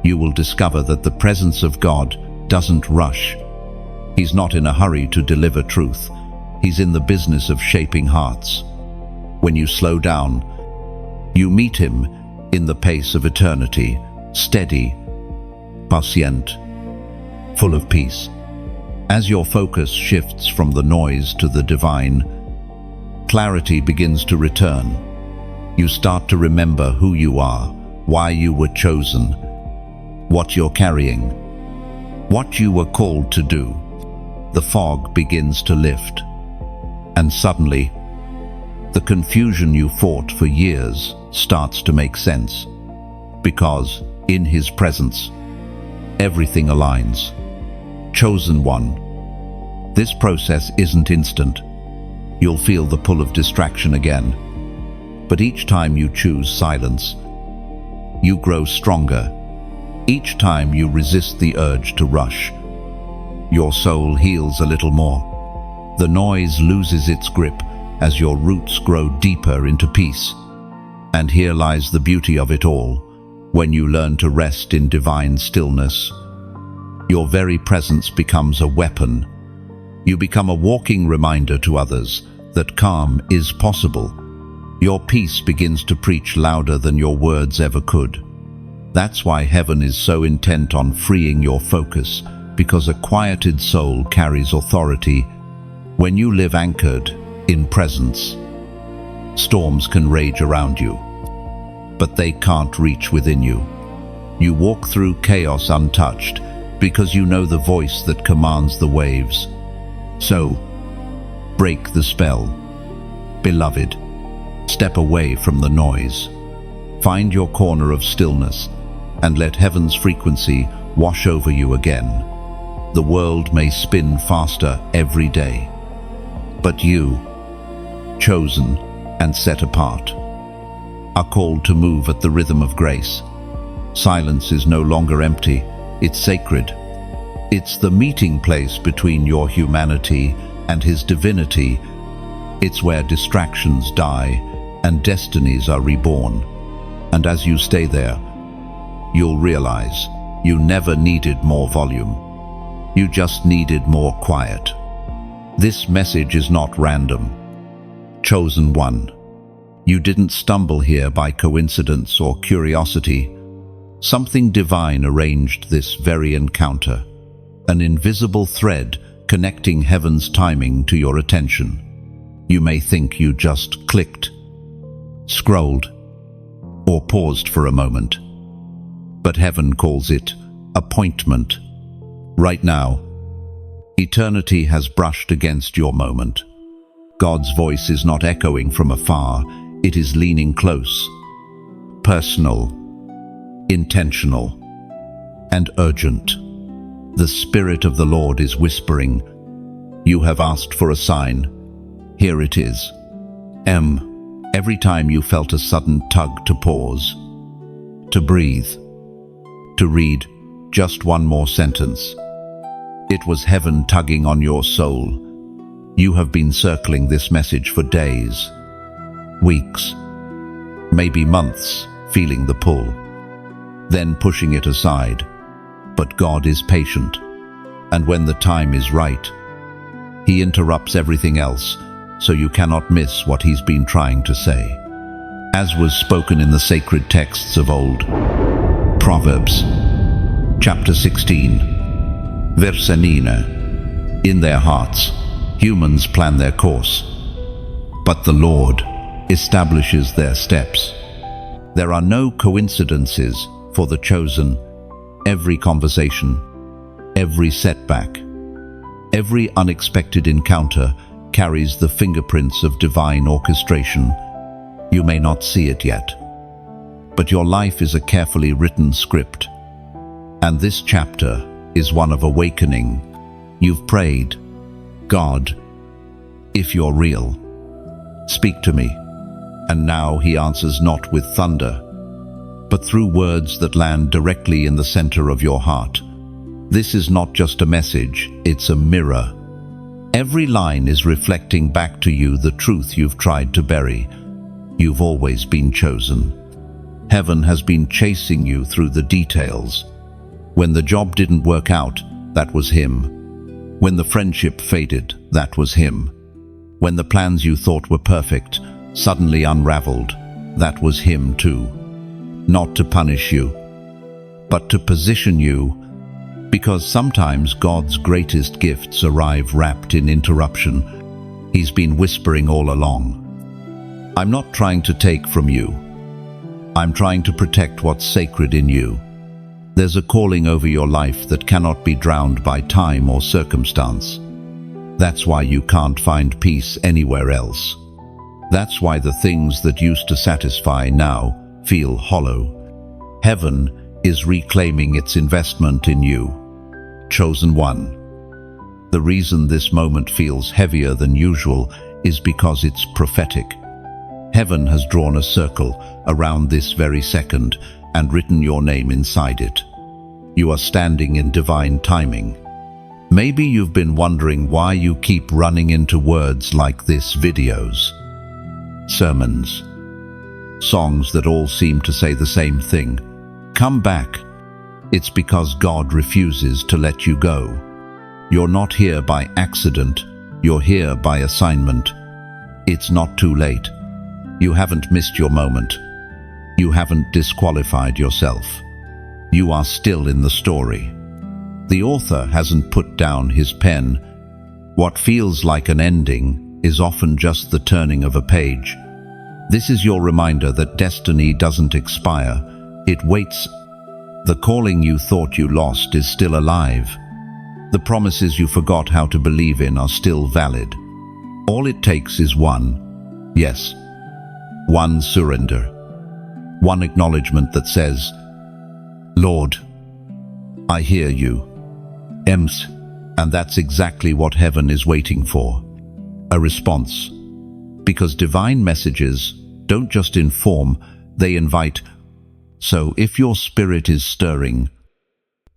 You will discover that the presence of God doesn't rush. He's not in a hurry to deliver truth. He's in the business of shaping hearts. When you slow down, you meet him in the pace of eternity, steady, patient, full of peace. As your focus shifts from the noise to the divine, clarity begins to return. You start to remember who you are, why you were chosen, what you're carrying, what you were called to do. The fog begins to lift, and suddenly, the confusion you fought for years starts to make sense, because in his presence, everything aligns. Chosen one. This process isn't instant. You'll feel the pull of distraction again. But each time you choose silence, you grow stronger. Each time you resist the urge to rush, your soul heals a little more. The noise loses its grip as your roots grow deeper into peace. And here lies the beauty of it all. When you learn to rest in divine stillness, your very presence becomes a weapon. You become a walking reminder to others that calm is possible. Your peace begins to preach louder than your words ever could. That's why heaven is so intent on freeing your focus, because a quieted soul carries authority. When you live anchored in presence, storms can rage around you, but they can't reach within you. You walk through chaos untouched because you know the voice that commands the waves. So, break the spell. Beloved, step away from the noise. Find your corner of stillness and let heaven's frequency wash over you again. The world may spin faster every day, but you, chosen and set apart, are called to move at the rhythm of grace. Silence is no longer empty, it's sacred. It's the meeting place between your humanity and his divinity. It's where distractions die and destinies are reborn. And as you stay there, you'll realize you never needed more volume. You just needed more quiet. This message is not random. Chosen one. You didn't stumble here by coincidence or curiosity. Something divine arranged this very encounter, an invisible thread connecting heaven's timing to your attention. You may think you just clicked, scrolled, or paused for a moment, but heaven calls it appointment. Right now, eternity has brushed against your moment. God's voice is not echoing from afar, it is leaning close, personal, intentional, and urgent. The Spirit of the Lord is whispering, "You have asked for a sign. Here it is." Every time you felt a sudden tug to pause, to breathe, to read just one more sentence, it was heaven tugging on your soul. You have been circling this message for days, weeks, maybe months, feeling the pull, then pushing it aside. But God is patient, and when the time is right, he interrupts everything else so you cannot miss what he's been trying to say. As was spoken in the sacred texts of old, Proverbs, chapter 16, verse 9, in their hearts, humans plan their course, but the Lord establishes their steps. There are no coincidences for the chosen. Every conversation, every setback, every unexpected encounter carries the fingerprints of divine orchestration. You may not see it yet, but your life is a carefully written script. And this chapter is one of awakening. You've prayed, God, if you're real, speak to me. And now he answers not with thunder, but through words that land directly in the center of your heart. This is not just a message, it's a mirror. Every line is reflecting back to you the truth you've tried to bury. You've always been chosen. Heaven has been chasing you through the details. When the job didn't work out, that was him. When the friendship faded, that was him. When the plans you thought were perfect suddenly unraveled, that was him too. Not to punish you, but to position you, because sometimes God's greatest gifts arrive wrapped in interruption. He's been whispering all along. I'm not trying to take from you. I'm trying to protect what's sacred in you. There's a calling over your life that cannot be drowned by time or circumstance. That's why you can't find peace anywhere else. That's why the things that used to satisfy now feel hollow. Heaven is reclaiming its investment in you. Chosen one. The reason this moment feels heavier than usual is because it's prophetic. Heaven has drawn a circle around this very second and written your name inside it. You are standing in divine timing. Maybe you've been wondering why you keep running into words like this: videos, sermons, songs that all seem to say the same thing. Come back. It's because God refuses to let you go. You're not here by accident. You're here by assignment. It's not too late. You haven't missed your moment. You haven't disqualified yourself. You are still in the story. The author hasn't put down his pen. What feels like an ending is often just the turning of a page. This is your reminder that destiny doesn't expire. It waits. The calling you thought you lost is still alive. The promises you forgot how to believe in are still valid. All it takes is one, yes, one surrender. One acknowledgement that says, Lord, I hear you. Ems, and that's exactly what heaven is waiting for. A response. Because divine messages don't just inform, they invite. So if your spirit is stirring,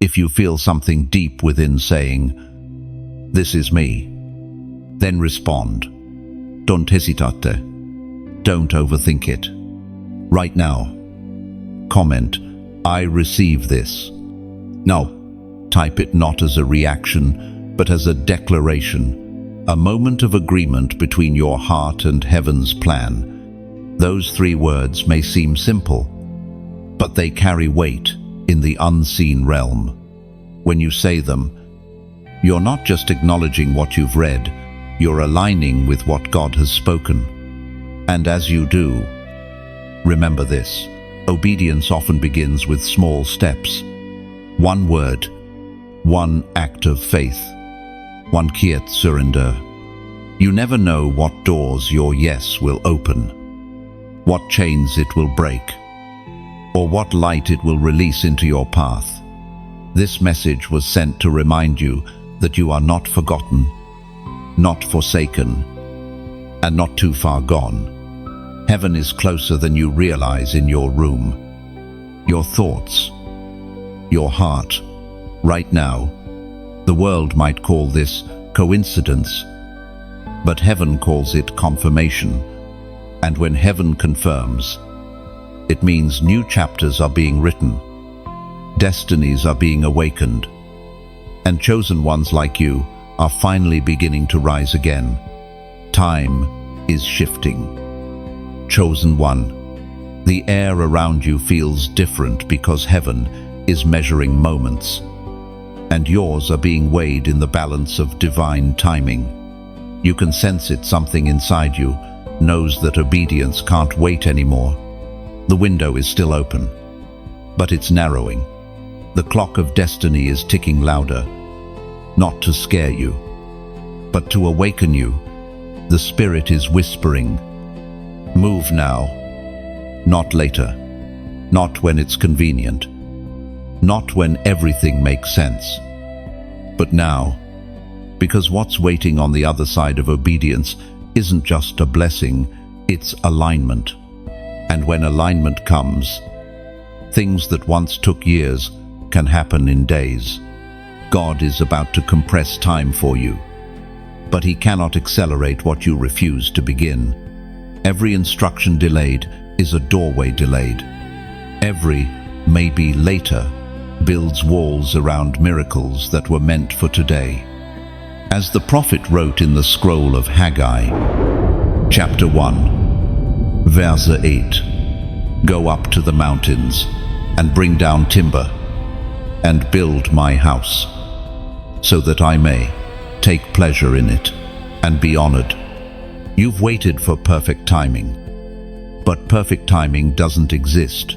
if you feel something deep within saying, this is me, then respond. Don't hesitate. Don't overthink it. Right now, comment, I receive this. Now, type it not as a reaction, but as a declaration, a moment of agreement between your heart and heaven's plan. Those 3 words may seem simple, but they carry weight in the unseen realm. When you say them, you're not just acknowledging what you've read, you're aligning with what God has spoken. And as you do, remember this: obedience often begins with small steps. One word, one act of faith, one quiet surrender. You never know what doors your yes will open, what chains it will break, or what light it will release into your path. This message was sent to remind you that you are not forgotten, not forsaken, and not too far gone. Heaven is closer than you realize in your room, your thoughts, your heart. Right now, the world might call this coincidence, but heaven calls it confirmation. And when heaven confirms, it means new chapters are being written, destinies are being awakened, and chosen ones like you are finally beginning to rise again. Time is shifting. Chosen one, the air around you feels different because heaven is measuring moments, and yours are being weighed in the balance of divine timing. You can sense it. Something inside you knows that obedience can't wait anymore. The window is still open, but it's narrowing. The clock of destiny is ticking louder, not to scare you, but to awaken you. The Spirit is whispering, move now, not later, not when it's convenient, not when everything makes sense, but now, because what's waiting on the other side of obedience isn't just a blessing, it's alignment. And when alignment comes, things that once took years can happen in days. God is about to compress time for you, but He cannot accelerate what you refuse to begin. Every instruction delayed is a doorway delayed. Every maybe later builds walls around miracles that were meant for today. As the prophet wrote in the scroll of Haggai, chapter 1, verse 8, go up to the mountains and bring down timber and build my house, so that I may take pleasure in it and be honored. You've waited for perfect timing, but perfect timing doesn't exist.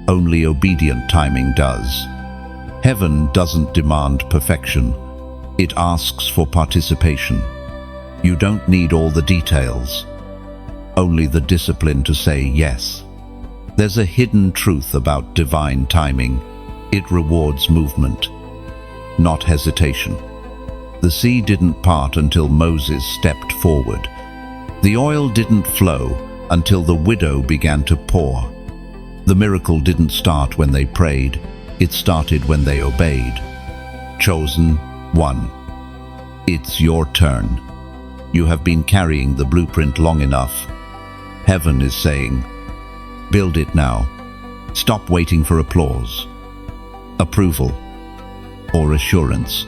Only obedient timing does. Heaven doesn't demand perfection. It asks for participation. You don't need all the details, only the discipline to say yes. There's a hidden truth about divine timing. It rewards movement, not hesitation. The sea didn't part until Moses stepped forward. The oil didn't flow until the widow began to pour. The miracle didn't start when they prayed. It started when they obeyed. Chosen one. It's your turn. You have been carrying the blueprint long enough. Heaven is saying, build it now. Stop waiting for applause, approval, or assurance.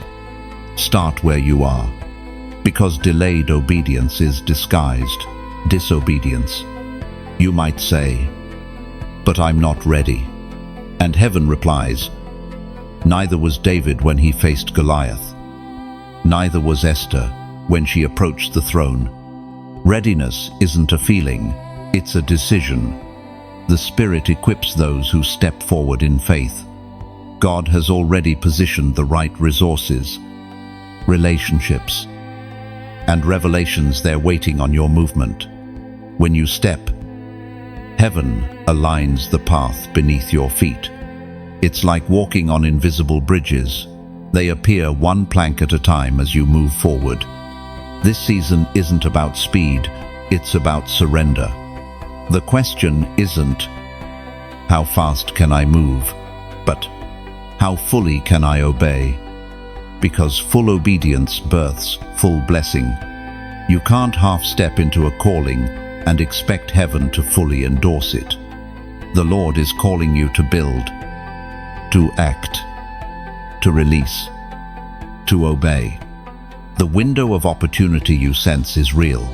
Start where you are, because delayed obedience is disguised disobedience. You might say, but I'm not ready. And heaven replies, neither was David when he faced Goliath. Neither was Esther when she approached the throne. Readiness isn't a feeling, it's a decision. The Spirit equips those who step forward in faith. God has already positioned the right resources, relationships, and revelations there waiting on your movement. When you step, heaven aligns the path beneath your feet. It's like walking on invisible bridges. They appear one plank at a time as you move forward. This season isn't about speed, it's about surrender. The question isn't, how fast can I move, but how fully can I obey? Because full obedience births full blessing. You can't half-step into a calling and expect heaven to fully endorse it. The Lord is calling you to build, to act, to release, to obey. The window of opportunity you sense is real.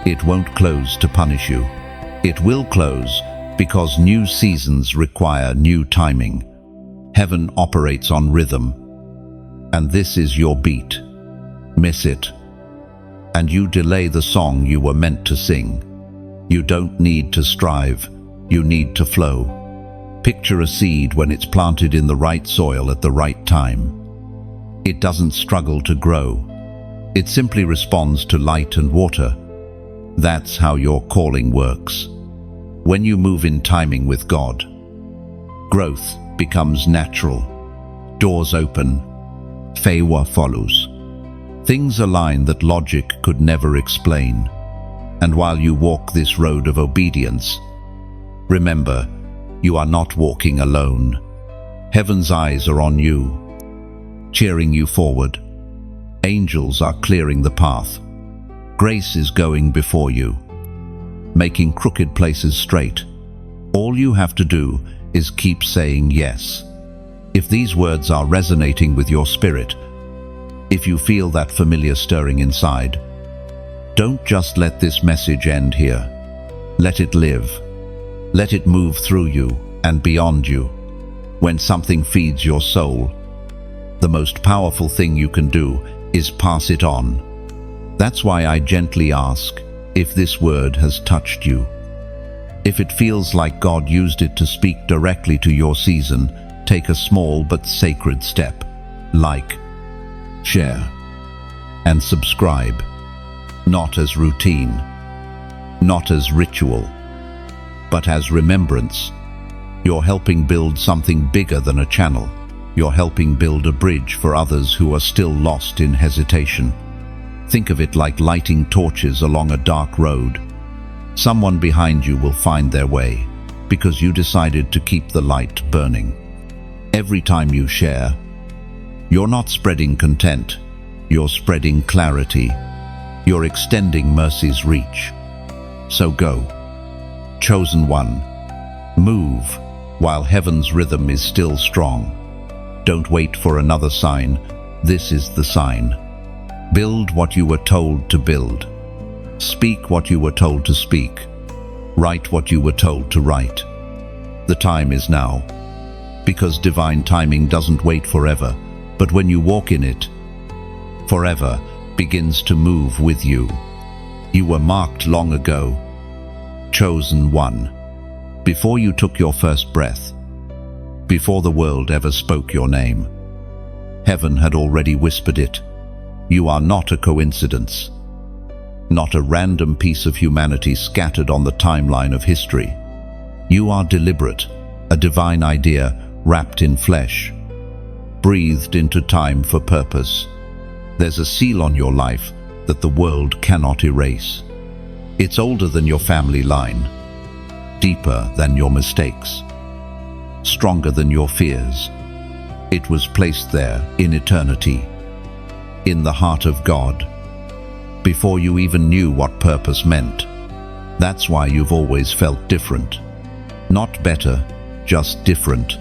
It won't close to punish you. It will close because new seasons require new timing. Heaven operates on rhythm, and this is your beat. Miss it, and you delay the song you were meant to sing. You don't need to strive, you need to flow. Picture a seed when it's planted in the right soil at the right time. It doesn't struggle to grow. It simply responds to light and water. That's how your calling works. When you move in timing with God, growth becomes natural. Doors open, favor follows. Things align that logic could never explain. And while you walk this road of obedience, remember, you are not walking alone. Heaven's eyes are on you, cheering you forward. Angels are clearing the path. Grace is going before you, making crooked places straight. All you have to do is keep saying yes. If these words are resonating with your spirit, if you feel that familiar stirring inside, don't just let this message end here. Let it live. Let it move through you and beyond you. When something feeds your soul, the most powerful thing you can do is pass it on. That's why I gently ask if this word has touched you. If it feels like God used it to speak directly to your season, take a small but sacred step. Like, share, and subscribe. not as routine, not as ritual, but as remembrance. You're helping build something bigger than a channel. You're helping build a bridge for others who are still lost in hesitation. Think of it like lighting torches along a dark road. Someone behind you will find their way because you decided to keep the light burning. Every time you share, you're not spreading content, you're spreading clarity. You're extending mercy's reach. So go, chosen one, move while heaven's rhythm is still strong. Don't wait for another sign. This is the sign. Build what you were told to build. Speak what you were told to speak. Write what you were told to write. The time is now, because divine timing doesn't wait forever, but when you walk in it, forever begins to move with you. You were marked long ago, chosen one, before you took your first breath, before the world ever spoke your name. Heaven had already whispered it. You are not a coincidence, not a random piece of humanity scattered on the timeline of history. You are deliberate, a divine idea wrapped in flesh, breathed into time for purpose. There's a seal on your life that the world cannot erase. It's older than your family line, deeper than your mistakes, stronger than your fears. It was placed there in eternity, in the heart of God, before you even knew what purpose meant. That's why you've always felt different. Not better, just different.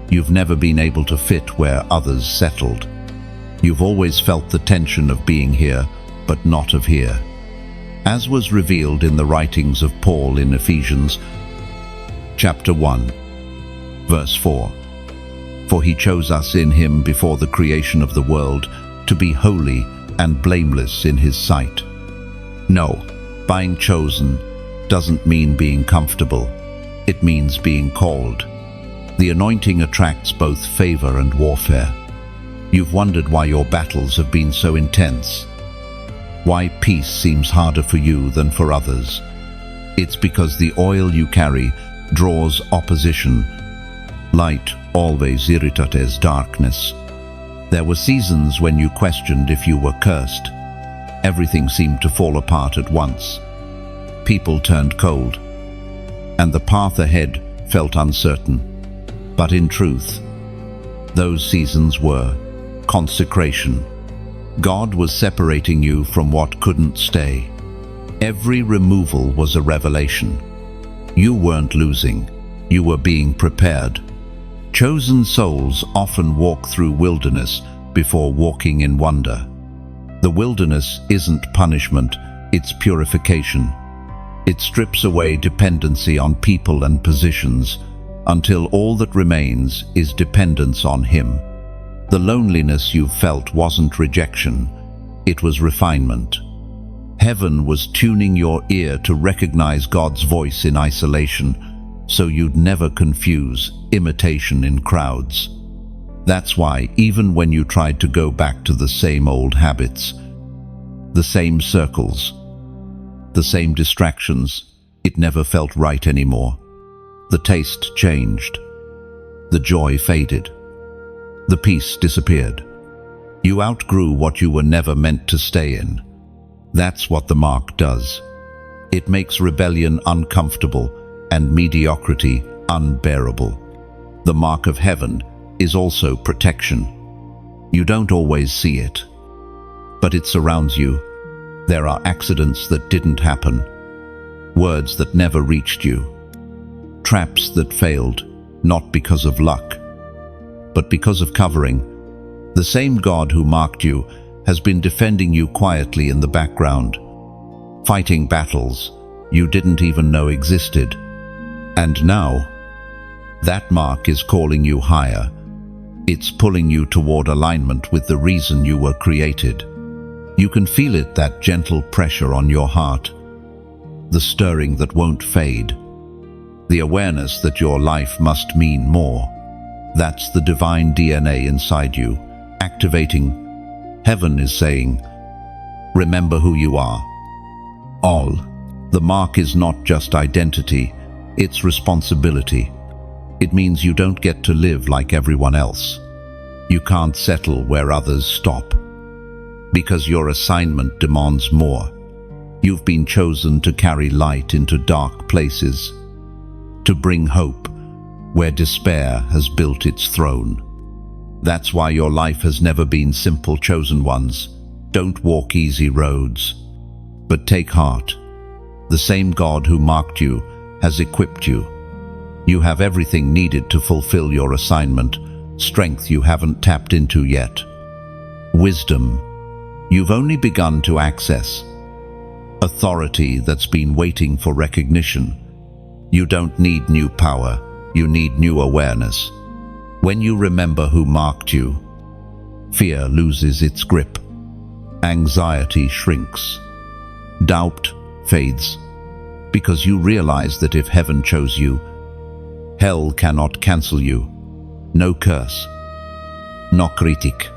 You've never been able to fit where others settled. You've always felt the tension of being here, but not of here. As was revealed in the writings of Paul in Ephesians, chapter 1, verse 4. For he chose us in him before the creation of the world to be holy and blameless in his sight. No, being chosen doesn't mean being comfortable. It means being called. The anointing attracts both favor and warfare. You've wondered why your battles have been so intense, why peace seems harder for you than for others. It's because the oil you carry draws opposition. Light always irritates darkness. There were seasons when you questioned if you were cursed. Everything seemed to fall apart at once. People turned cold, and the path ahead felt uncertain. But in truth, those seasons were consecration. God was separating you from what couldn't stay. Every removal was a revelation. You weren't losing, you were being prepared. Chosen souls often walk through wilderness before walking in wonder. The wilderness isn't punishment, it's purification. It strips away dependency on people and positions until all that remains is dependence on Him. The loneliness you felt wasn't rejection, it was refinement. Heaven was tuning your ear to recognize God's voice in isolation, so you'd never confuse imitation in crowds. That's why, even when you tried to go back to the same old habits, the same circles, the same distractions, it never felt right anymore. The taste changed. The joy faded. The peace disappeared. You outgrew what you were never meant to stay in. That's what the mark does. It makes rebellion uncomfortable and mediocrity unbearable. The mark of heaven is also protection. You don't always see it, but it surrounds you. There are accidents that didn't happen, words that never reached you, traps that failed, not because of luck, but because of covering. The same God who marked you has been defending you quietly in the background, fighting battles you didn't even know existed. And now, that mark is calling you higher. It's pulling you toward alignment with the reason you were created. You can feel it, that gentle pressure on your heart, the stirring that won't fade, the awareness that your life must mean more. That's the divine DNA inside you, activating. Heaven is saying, remember who you are. All. The mark is not just identity, it's responsibility. It means you don't get to live like everyone else. You can't settle where others stop. Because your assignment demands more. You've been chosen to carry light into dark places, to bring hope where despair has built its throne. That's why your life has never been simple, chosen ones. Don't walk easy roads, but take heart. The same God who marked you has equipped you. You have everything needed to fulfill your assignment, strength you haven't tapped into yet. Wisdom you've only begun to access. Authority that's been waiting for recognition. You don't need new power, you need new awareness. When you remember who marked you, fear loses its grip. Anxiety shrinks. Doubt fades. Because you realize that if heaven chose you, hell cannot cancel you. No curse, no critic.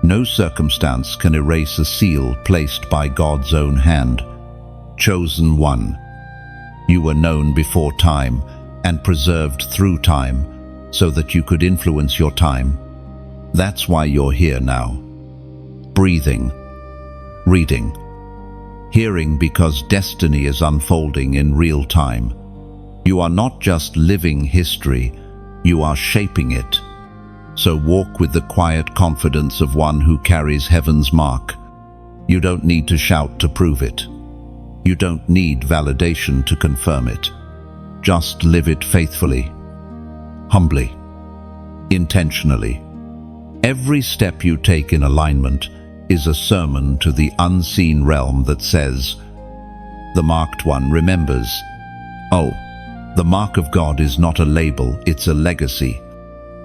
No circumstance can erase a seal placed by God's own hand. Chosen one. You were known before time and preserved through time so that you could influence your time. That's why you're here now. Breathing, reading, hearing, because destiny is unfolding in real time. You are not just living history, you are shaping it. So walk with the quiet confidence of one who carries heaven's mark. You don't need to shout to prove it. You don't need validation to confirm it. Just live it faithfully, humbly, intentionally. Every step you take in alignment is a sermon to the unseen realm that says, the marked one remembers. Oh, the mark of God is not a label, it's a legacy.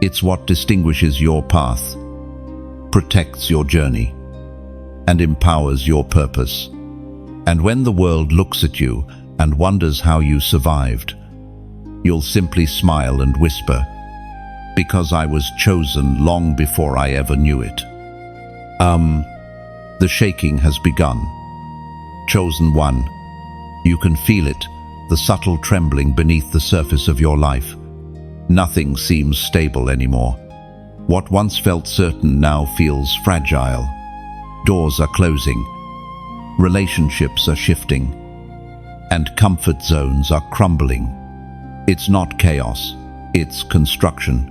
It's what distinguishes your path, protects your journey, and empowers your purpose. And when the world looks at you and wonders how you survived, you'll simply smile and whisper, because I was chosen long before I ever knew it. The shaking has begun. Chosen one, you can feel it, the subtle trembling beneath the surface of your life. Nothing seems stable anymore. What once felt certain now feels fragile. Doors are closing, relationships are shifting, and comfort zones are crumbling. It's not chaos, it's construction.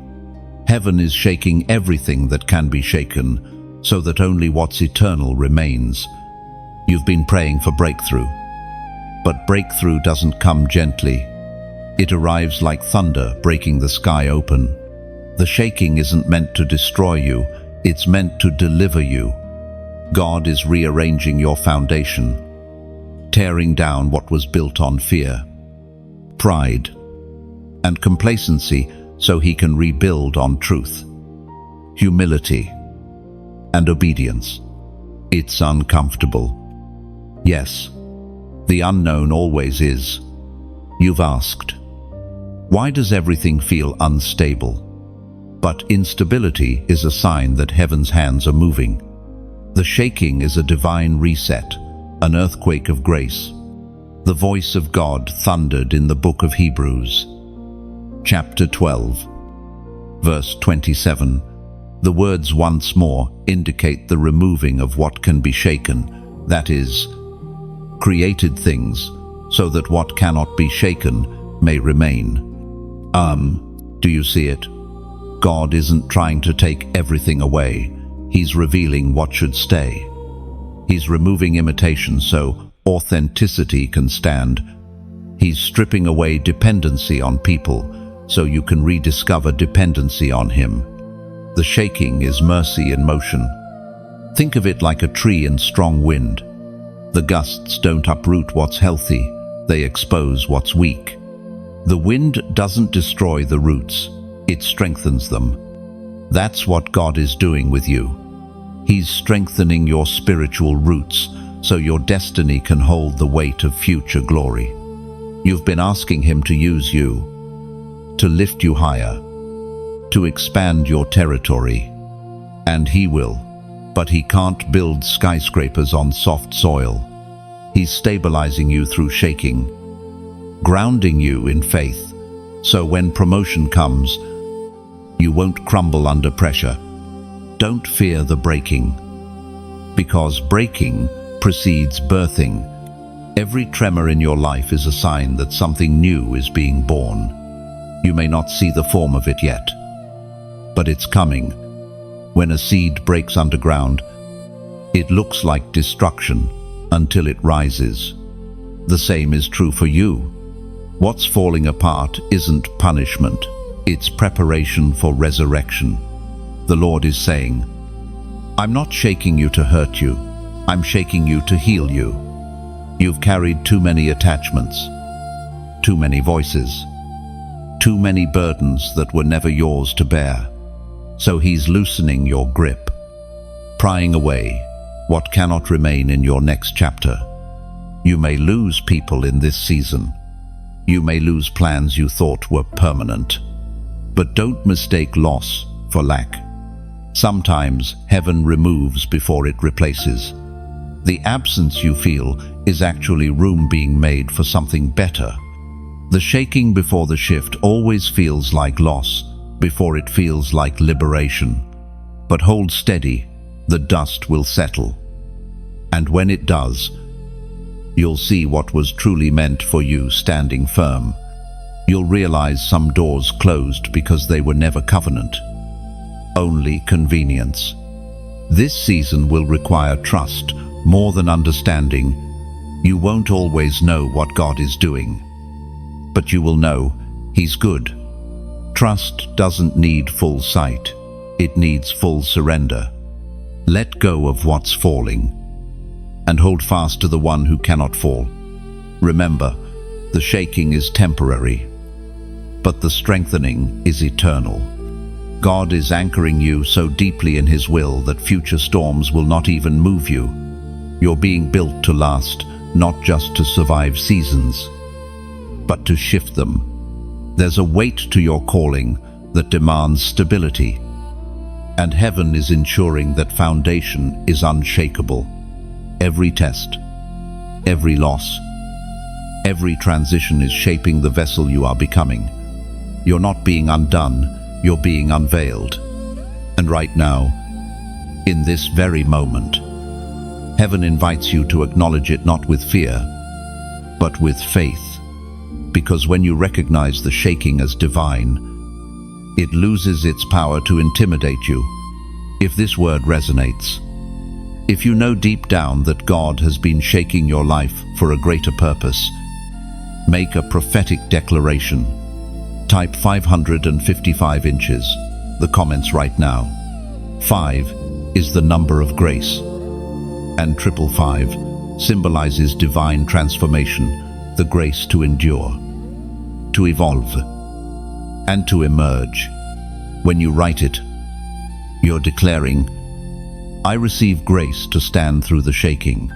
Heaven is shaking everything that can be shaken, so that only what's eternal remains. You've been praying for breakthrough, but breakthrough doesn't come gently. It arrives like thunder breaking the sky open. The shaking isn't meant to destroy you, it's meant to deliver you. God is rearranging your foundation, tearing down what was built on fear, pride, and complacency so he can rebuild on truth, humility, and obedience. It's uncomfortable. Yes, the unknown always is. You've asked, why does everything feel unstable? But instability is a sign that heaven's hands are moving. The shaking is a divine reset, an earthquake of grace. The voice of God thundered in the book of Hebrews, chapter 12, verse 27. The words "once more" indicate the removing of what can be shaken, that is, created things, so that what cannot be shaken may remain. Do you see it? God isn't trying to take everything away. He's revealing what should stay. He's removing imitation so authenticity can stand. He's stripping away dependency on people so you can rediscover dependency on Him. The shaking is mercy in motion. Think of it like a tree in strong wind. The gusts don't uproot what's healthy, they expose what's weak. The wind doesn't destroy the roots, it strengthens them. That's what God is doing with you. He's strengthening your spiritual roots so your destiny can hold the weight of future glory. You've been asking Him to use you, to lift you higher, to expand your territory, and He will, but He can't build skyscrapers on soft soil. He's stabilizing you through shaking, grounding you in faith, so when promotion comes, you won't crumble under pressure. Don't fear the breaking, because breaking precedes birthing. Every tremor in your life is a sign that something new is being born. You may not see the form of it yet, but it's coming. When a seed breaks underground, it looks like destruction until it rises. The same is true for you. What's falling apart isn't punishment, it's preparation for resurrection. The Lord is saying, I'm not shaking you to hurt you, I'm shaking you to heal you. You've carried too many attachments, too many voices, too many burdens that were never yours to bear. So He's loosening your grip, prying away what cannot remain in your next chapter. You may lose people in this season. You may lose plans you thought were permanent. But don't mistake loss for lack. Sometimes heaven removes before it replaces. The absence you feel is actually room being made for something better. The shaking before the shift always feels like loss before it feels like liberation. But hold steady, the dust will settle. And when it does, you'll see what was truly meant for you standing firm. You'll realize some doors closed because they were never covenant, only convenience. This season will require trust more than understanding. You won't always know what God is doing, but you will know He's good. Trust doesn't need full sight, it needs full surrender. Let go of what's falling and hold fast to the one who cannot fall. Remember, the shaking is temporary, but the strengthening is eternal. God is anchoring you so deeply in His will that future storms will not even move you. You're being built to last, not just to survive seasons, but to shift them. There's a weight to your calling that demands stability, and heaven is ensuring that foundation is unshakable. Every test, every loss, every transition is shaping the vessel you are becoming. You're not being undone, you're being unveiled. And right now, in this very moment, heaven invites you to acknowledge it not with fear, but with faith. Because when you recognize the shaking as divine, it loses its power to intimidate you. If this word resonates, if you know deep down that God has been shaking your life for a greater purpose, make a prophetic declaration. Type 555 inches, the comments right now. 5 is the number of grace, and 555 symbolizes divine transformation, the grace to endure, to evolve, and to emerge. When you write it, you're declaring, I receive grace to stand through the shaking.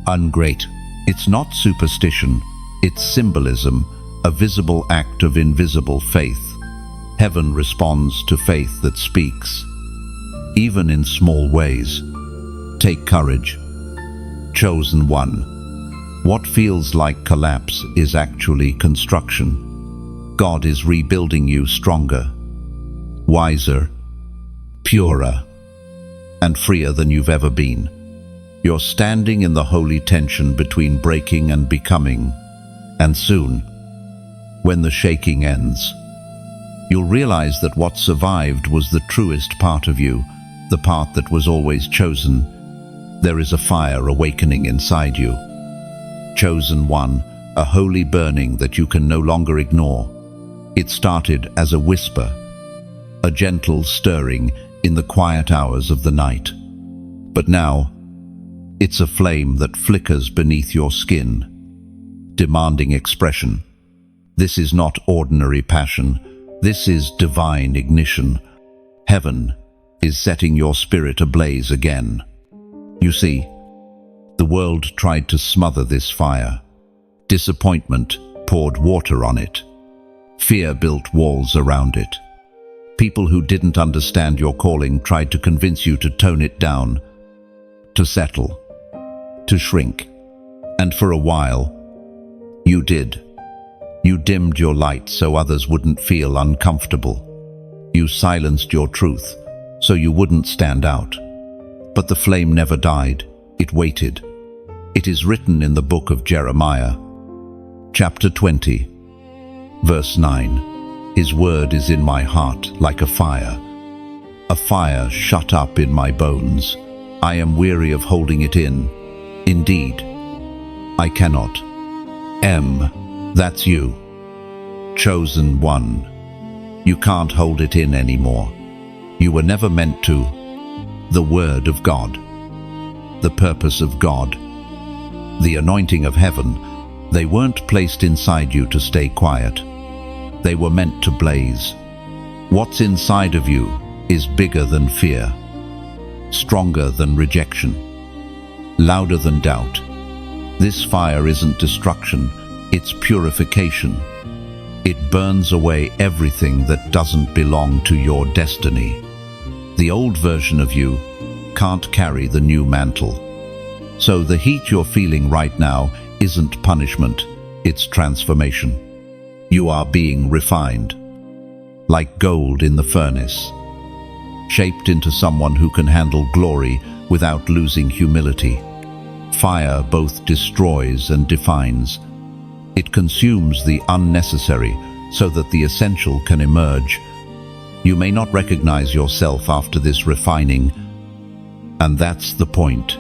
Ungreat. It's not superstition, it's symbolism, a visible act of invisible faith. Heaven responds to faith that speaks, even in small ways. Take courage. Chosen one. What feels like collapse is actually construction. God is rebuilding you stronger, wiser, purer, and freer than you've ever been. You're standing in the holy tension between breaking and becoming, and soon, when the shaking ends, you'll realize that what survived was the truest part of you, the part that was always chosen. There is a fire awakening inside you. Chosen one, a holy burning that you can no longer ignore. It started as a whisper, a gentle stirring in the quiet hours of the night. But now, it's a flame that flickers beneath your skin, demanding expression. This is not ordinary passion. This is divine ignition. Heaven is setting your spirit ablaze again. You see, the world tried to smother this fire. Disappointment poured water on it. Fear built walls around it. People who didn't understand your calling tried to convince you to tone it down, to settle, to shrink. And for a while, you did. You dimmed your light so others wouldn't feel uncomfortable. You silenced your truth so you wouldn't stand out. But the flame never died. It waited. It is written in the book of Jeremiah, chapter 20, verse 9. His word is in my heart like a fire shut up in my bones. I am weary of holding it in. Indeed, I cannot. That's you. Chosen one. You can't hold it in anymore. You were never meant to. The word of God. The purpose of God. The anointing of heaven. They weren't placed inside you to stay quiet. They were meant to blaze. What's inside of you is bigger than fear, stronger than rejection, louder than doubt. This fire isn't destruction, it's purification. It burns away everything that doesn't belong to your destiny. The old version of you can't carry the new mantle. So the heat you're feeling right now isn't punishment, it's transformation. You are being refined, like gold in the furnace, shaped into someone who can handle glory without losing humility. Fire both destroys and defines. It consumes the unnecessary so that the essential can emerge. You may not recognize yourself after this refining, and that's the point.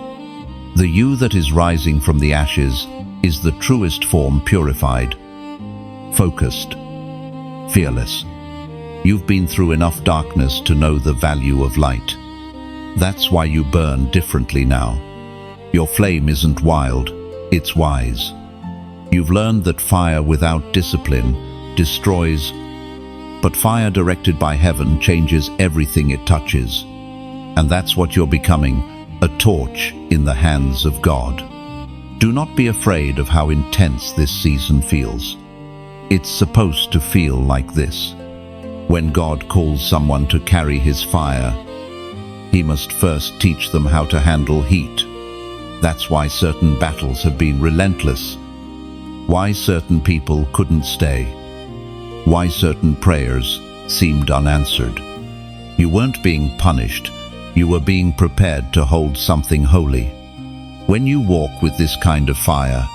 The you that is rising from the ashes is the truest form purified, focused, fearless. You've been through enough darkness to know the value of light. That's why you burn differently now. Your flame isn't wild, it's wise. You've learned that fire without discipline destroys, but fire directed by heaven changes everything it touches. And that's what you're becoming, a torch in the hands of God. Do not be afraid of how intense this season feels. It's supposed to feel like this. When God calls someone to carry his fire, he must first teach them how to handle heat. That's why certain battles have been relentless. Why certain people couldn't stay. Why certain prayers seemed unanswered. You weren't being punished, you were being prepared to hold something holy. When you walk with this kind of fire,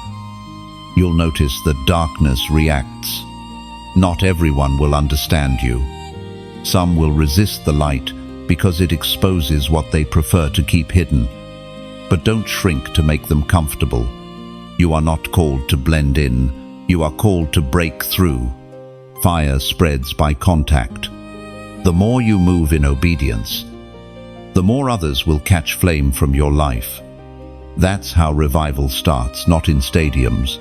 you'll notice that darkness reacts. Not everyone will understand you. Some will resist the light because it exposes what they prefer to keep hidden. But don't shrink to make them comfortable. You are not called to blend in. You are called to break through. Fire spreads by contact. The more you move in obedience, the more others will catch flame from your life. That's how revival starts, not in stadiums,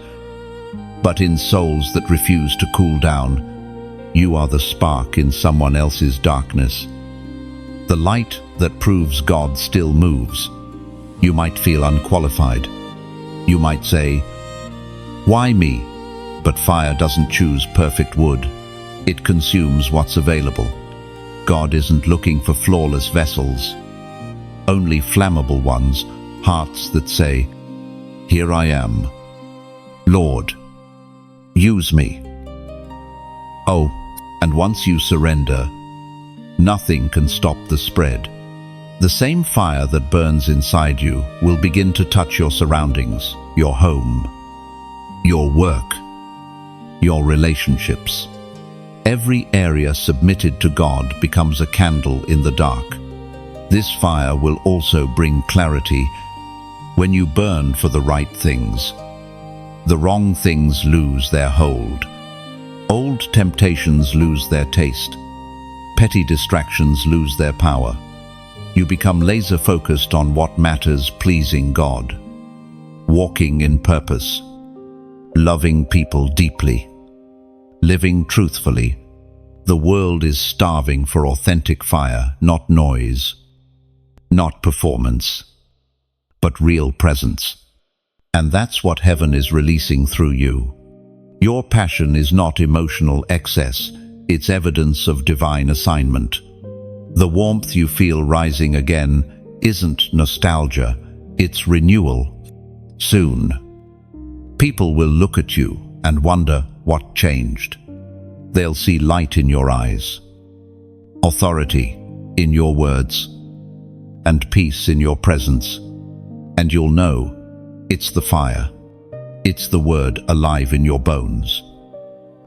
but in souls that refuse to cool down. You are the spark in someone else's darkness. The light that proves God still moves. You might feel unqualified. You might say, "Why me?" But fire doesn't choose perfect wood. It consumes what's available. God isn't looking for flawless vessels, only flammable ones, hearts that say, "Here I am. Lord, use me." Oh, and once you surrender, nothing can stop the spread. The same fire that burns inside you will begin to touch your surroundings, your home, your work, your relationships. Every area submitted to God becomes a candle in the dark. This fire will also bring clarity. When you burn for the right things, the wrong things lose their hold. Old temptations lose their taste. Petty distractions lose their power. You become laser-focused on what matters, pleasing God, walking in purpose, loving people deeply, living truthfully. The world is starving for authentic fire, not noise, not performance, but real presence. And that's what heaven is releasing through you. Your passion is not emotional excess, it's evidence of divine assignment. The warmth you feel rising again isn't nostalgia, it's renewal. Soon, People will look at you and wonder what changed. They'll see light in your eyes, authority in your words, and peace in your presence. And you'll know it's the fire. It's the word alive in your bones,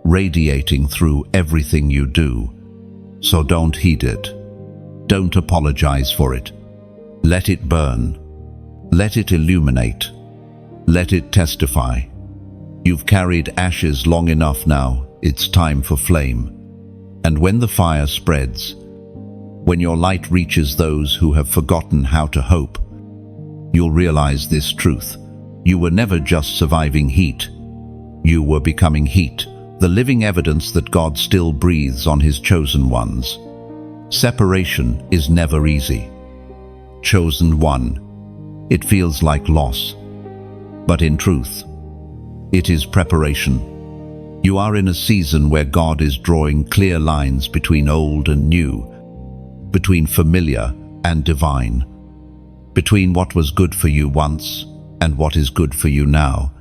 radiating through everything you do. So don't heed it. Don't apologize for it. Let it burn. Let it illuminate. Let it testify. You've carried ashes long enough now. It's time for flame. And when the fire spreads, when your light reaches those who have forgotten how to hope, you'll realize this truth. You were never just surviving heat. You were becoming heat, the living evidence that God still breathes on His chosen ones. Separation is never easy. Chosen one. It feels like loss. But in truth, it is preparation. You are in a season where God is drawing clear lines between old and new, between familiar and divine, between what was good for you once and what is good for you now.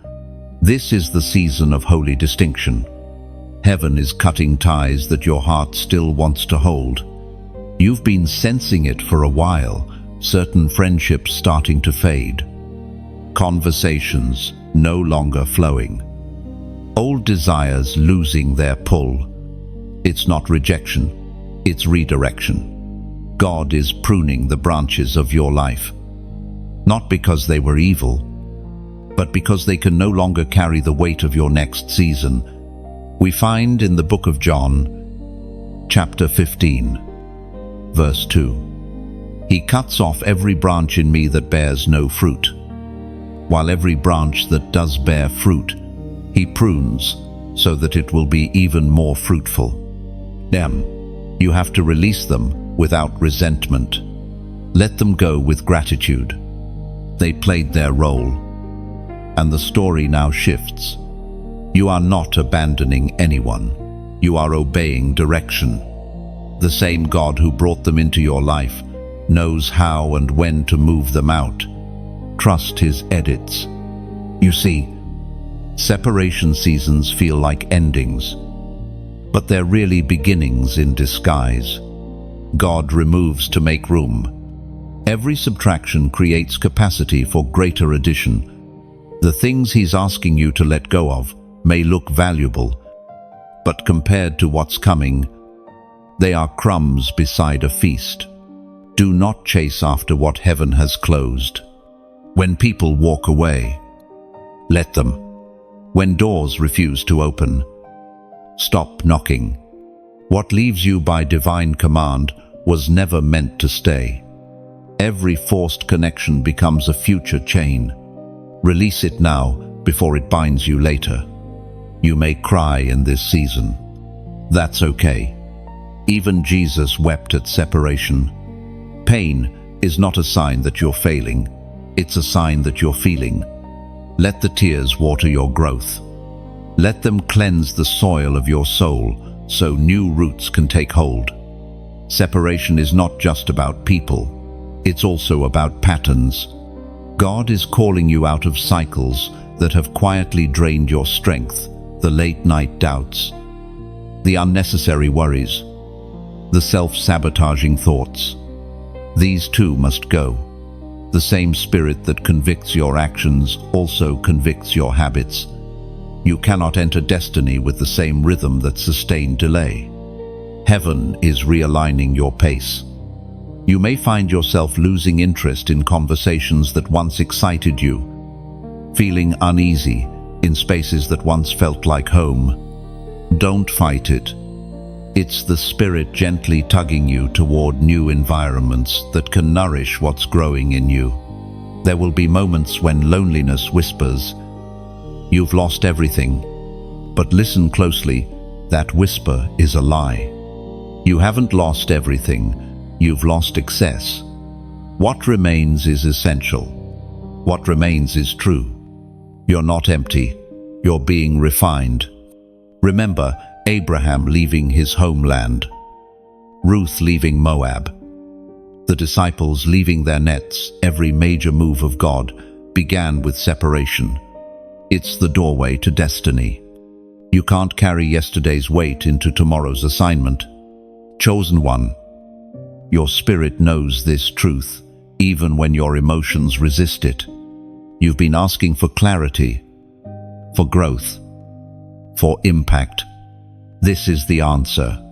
This is the season of holy distinction. Heaven is cutting ties that your heart still wants to hold. You've been sensing it for a while, certain friendships starting to fade, conversations no longer flowing, old desires losing their pull. It's not rejection, it's redirection. God is pruning the branches of your life, not because they were evil, but because they can no longer carry the weight of your next season. We find in the book of John, chapter 15, verse 2, He cuts off every branch in me that bears no fruit, while every branch that does bear fruit, He prunes so that it will be even more fruitful. You have to release them without resentment. Let them go with gratitude. They played their role, and the story now shifts. You are not abandoning anyone. You are obeying direction. The same God who brought them into your life knows how and when to move them out. Trust His edits. You see, separation seasons feel like endings, but they're really beginnings in disguise. God removes to make room. Every subtraction creates capacity for greater addition. The things He's asking you to let go of may look valuable, but compared to what's coming, they are crumbs beside a feast. Do not chase after what heaven has closed. When people walk away, let them. When doors refuse to open, stop knocking. What leaves you by divine command was never meant to stay. Every forced connection becomes a future chain. Release it now before it binds you later. You may cry in this season. That's okay. Even Jesus wept at separation. Pain is not a sign that you're failing. It's a sign that you're feeling. Let the tears water your growth. Let them cleanse the soil of your soul so new roots can take hold. Separation is not just about people. It's also about patterns. God is calling you out of cycles that have quietly drained your strength, the late-night doubts, the unnecessary worries, the self-sabotaging thoughts. These too must go. The same spirit that convicts your actions also convicts your habits. You cannot enter destiny with the same rhythm that sustained delay. Heaven is realigning your pace. You may find yourself losing interest in conversations that once excited you, feeling uneasy in spaces that once felt like home. Don't fight it. It's the Spirit gently tugging you toward new environments that can nourish what's growing in you. There will be moments when loneliness whispers, "You've lost everything." But listen closely, that whisper is a lie. You haven't lost everything, you've lost excess. What remains is essential. What remains is true. You're not empty, you're being refined. Remember Abraham leaving his homeland, Ruth leaving Moab, the disciples leaving their nets. Every major move of God began with separation. It's the doorway to destiny. You can't carry yesterday's weight into tomorrow's assignment. Chosen one, your spirit knows this truth, even when your emotions resist it. You've been asking for clarity, for growth, for impact. This is the answer.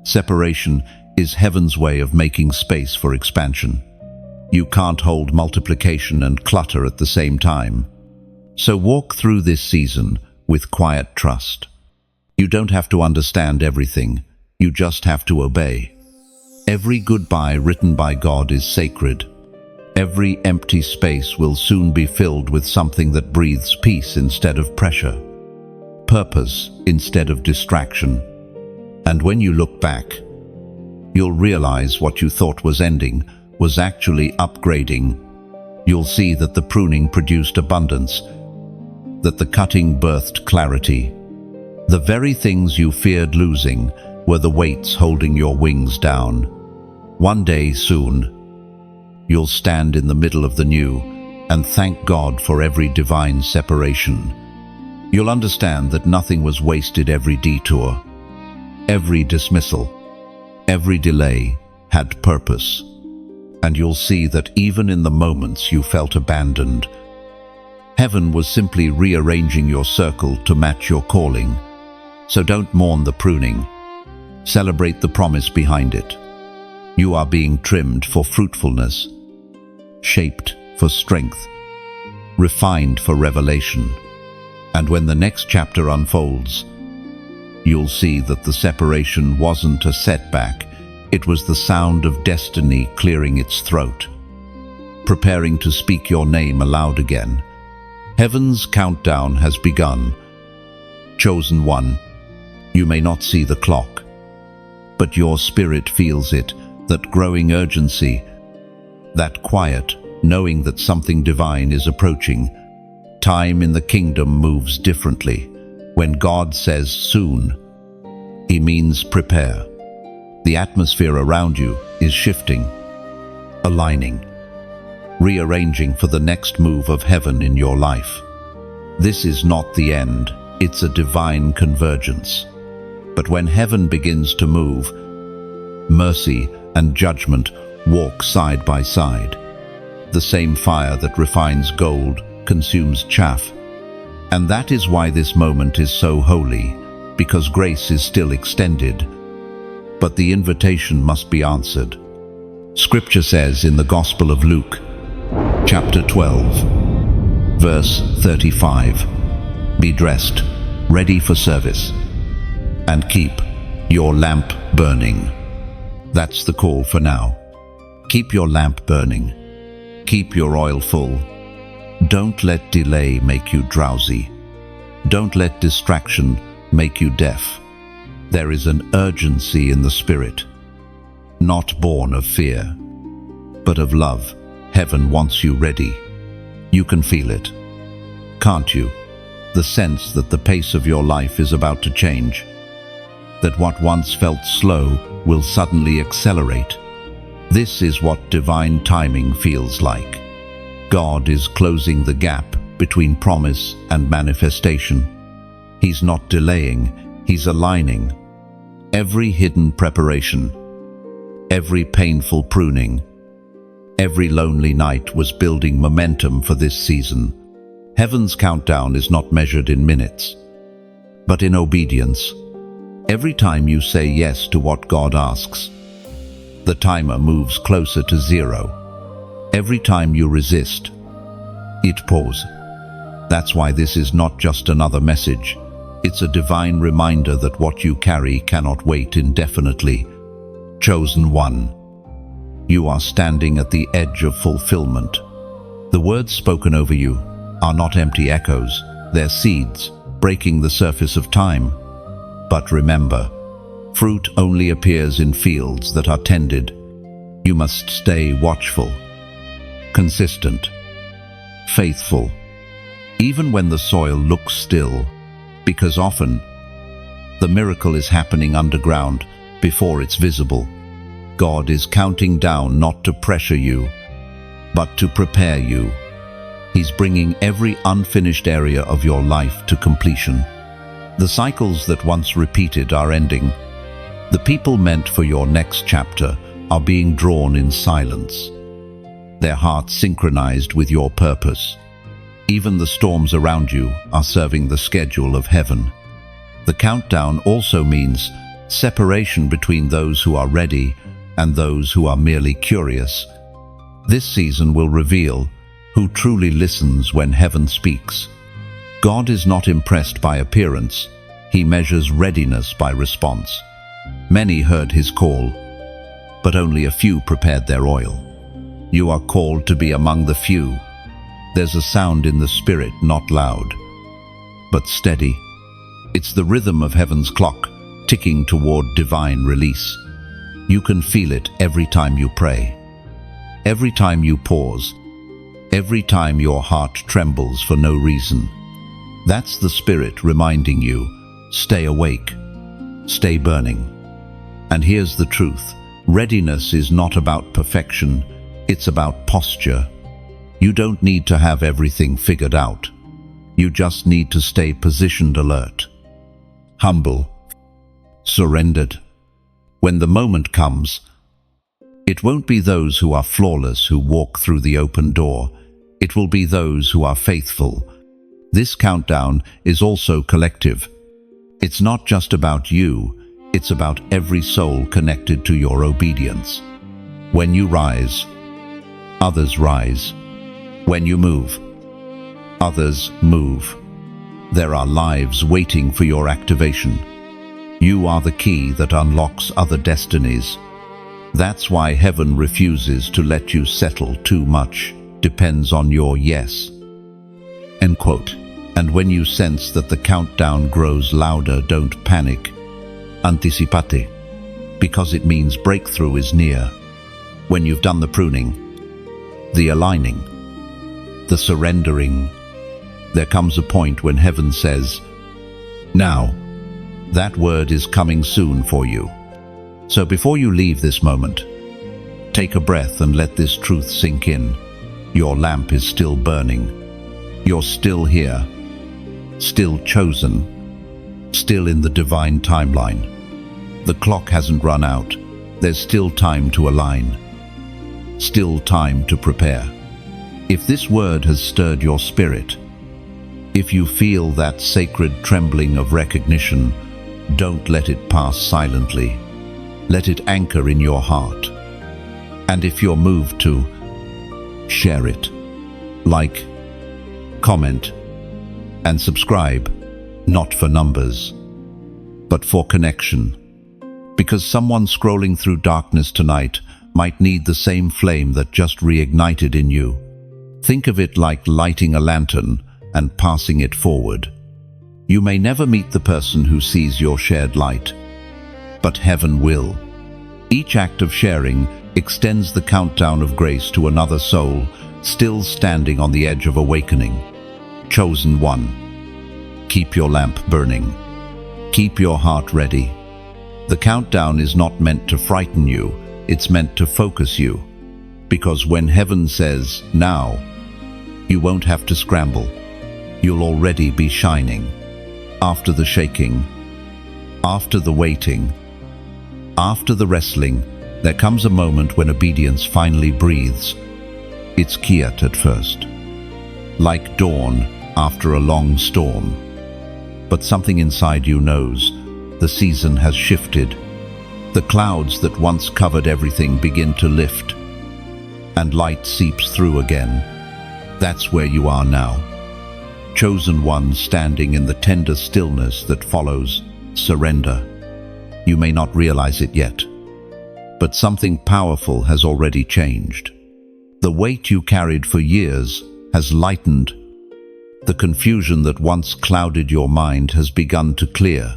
Separation is heaven's way of making space for expansion. You can't hold multiplication and clutter at the same time. So walk through this season with quiet trust. You don't have to understand everything. You just have to obey. Every goodbye written by God is sacred. Every empty space will soon be filled with something that breathes peace instead of pressure, purpose instead of distraction. And when you look back, you'll realize what you thought was ending was actually upgrading. You'll see that the pruning produced abundance, that the cutting birthed clarity. The very things you feared losing were the weights holding your wings down. One day soon, you'll stand in the middle of the new and thank God for every divine separation. You'll understand that nothing was wasted. Every detour, every dismissal, every delay had purpose. And you'll see that even in the moments you felt abandoned, heaven was simply rearranging your circle to match your calling. So don't mourn the pruning. Celebrate the promise behind it. You are being trimmed for fruitfulness, shaped for strength, refined for revelation. And when the next chapter unfolds, you'll see that the separation wasn't a setback. It was the sound of destiny clearing its throat, preparing to speak your name aloud again. Heaven's countdown has begun. Chosen one, you may not see the clock, but your spirit feels it, that growing urgency, that quiet, knowing that something divine is approaching. Time in the kingdom moves differently. When God says soon, He means prepare. The atmosphere around you is shifting, aligning, rearranging for the next move of heaven in your life. This is not the end, it's a divine convergence. But when heaven begins to move, mercy and judgment walk side by side. The same fire that refines gold consumes chaff. And that is why this moment is so holy, because grace is still extended. But the invitation must be answered. Scripture says in the Gospel of Luke, chapter 12, verse 35, "Be dressed, ready for service, and keep your lamp burning." That's the call for now. Keep your lamp burning. Keep your oil full. Don't let delay make you drowsy. Don't let distraction make you deaf. There is an urgency in the spirit, not born of fear, but of love. Heaven wants you ready. You can feel it, can't you? The sense that the pace of your life is about to change, that what once felt slow will suddenly accelerate. This is what divine timing feels like. God is closing the gap between promise and manifestation. He's not delaying, He's aligning. Every hidden preparation, every painful pruning, every lonely night was building momentum for this season. Heaven's countdown is not measured in minutes, but in obedience. Every time you say yes to what God asks, the timer moves closer to zero. Every time you resist, it pauses. That's why this is not just another message. It's a divine reminder that what you carry cannot wait indefinitely. Chosen one, you are standing at the edge of fulfillment. The words spoken over you are not empty echoes, they're seeds breaking the surface of time. But remember, fruit only appears in fields that are tended. You must stay watchful, consistent, faithful, even when the soil looks still, because often the miracle is happening underground before it's visible. God is counting down not to pressure you, but to prepare you. He's bringing every unfinished area of your life to completion. The cycles that once repeated are ending. The people meant for your next chapter are being drawn in silence, their hearts synchronized with your purpose. Even the storms around you are serving the schedule of heaven. The countdown also means separation between those who are ready and those who are merely curious. This season will reveal who truly listens when heaven speaks. God is not impressed by appearance. He measures readiness by response. Many heard his call, but only a few prepared their oil. You are called to be among the few. There's a sound in the spirit, not loud, but steady. It's the rhythm of heaven's clock, ticking toward divine release. You can feel it every time you pray, every time you pause, every time your heart trembles for no reason. That's the Spirit reminding you, stay awake, stay burning. And here's the truth. Readiness is not about perfection, it's about posture. You don't need to have everything figured out. You just need to stay positioned, alert, humble, surrendered. When the moment comes, it won't be those who are flawless who walk through the open door. It will be those who are faithful. This countdown is also collective. It's not just about you, it's about every soul connected to your obedience. When you rise, others rise. When you move, others move. There are lives waiting for your activation. You are the key that unlocks other destinies. That's why heaven refuses to let you settle. Too much depends on your yes. End quote. And when you sense that the countdown grows louder, don't panic. Anticipate, because it means breakthrough is near. When you've done the pruning, the aligning, the surrendering, there comes a point when heaven says, now. That word is coming soon for you. So before you leave this moment, take a breath and let this truth sink in. Your lamp is still burning. You're still here, still chosen, still in the divine timeline. The clock hasn't run out. There's still time to align, still time to prepare. If this word has stirred your spirit, if you feel that sacred trembling of recognition, don't let it pass silently. Let it anchor in your heart. And if you're moved to, share it. Like, comment, and subscribe, not for numbers, but for connection. Because someone scrolling through darkness tonight might need the same flame that just reignited in you. Think of it like lighting a lantern and passing it forward. You may never meet the person who sees your shared light, but heaven will. Each act of sharing extends the countdown of grace to another soul, still standing on the edge of awakening. Chosen one, keep your lamp burning. Keep your heart ready. The countdown is not meant to frighten you, it's meant to focus you. Because when heaven says, now, you won't have to scramble. You'll already be shining. After the shaking, after the waiting, after the wrestling, there comes a moment when obedience finally breathes. It's quiet at first, like dawn after a long storm. But something inside you knows the season has shifted. The clouds that once covered everything begin to lift, and light seeps through again. That's where you are now. Chosen one standing in the tender stillness that follows surrender. You may not realize it yet, but something powerful has already changed. The weight you carried for years has lightened. The confusion that once clouded your mind has begun to clear.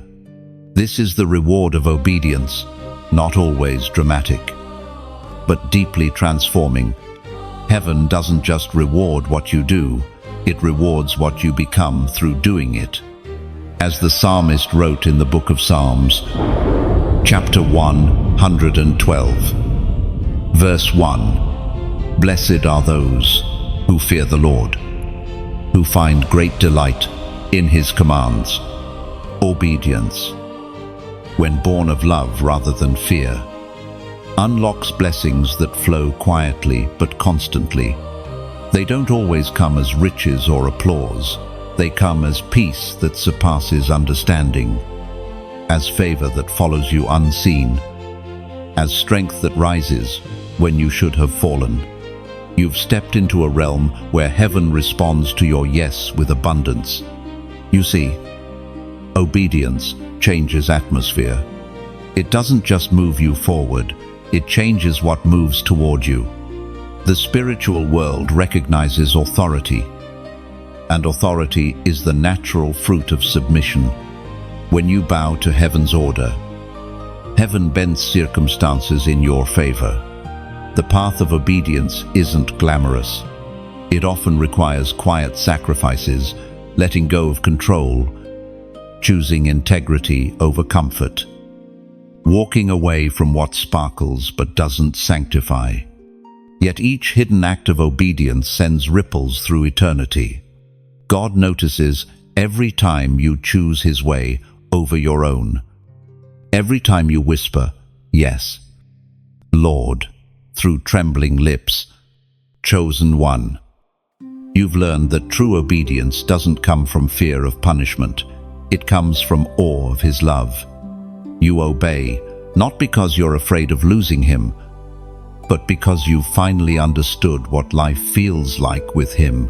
This is the reward of obedience, not always dramatic, but deeply transforming. Heaven doesn't just reward what you do, it rewards what you become through doing it. As the psalmist wrote in the book of Psalms, chapter 112, verse 1, "Blessed are those who fear the Lord, who find great delight in his commands. Obedience, when born of love rather than fear, unlocks blessings that flow quietly but constantly. They don't always come as riches or applause. They come as peace that surpasses understanding, as favor that follows you unseen, as strength that rises when you should have fallen. You've stepped into a realm where heaven responds to your yes with abundance. You see, obedience changes atmosphere. It doesn't just move you forward, it changes what moves toward you. The spiritual world recognizes authority, and authority is the natural fruit of submission. When you bow to heaven's order, heaven bends circumstances in your favor. The path of obedience isn't glamorous. It often requires quiet sacrifices, letting go of control, choosing integrity over comfort, walking away from what sparkles but doesn't sanctify. Yet each hidden act of obedience sends ripples through eternity. God notices every time you choose his way over your own. Every time you whisper, "Yes, Lord," through trembling lips, chosen one. You've learned that true obedience doesn't come from fear of punishment. It comes from awe of his love. You obey, not because you're afraid of losing him, but because you've finally understood what life feels like with him.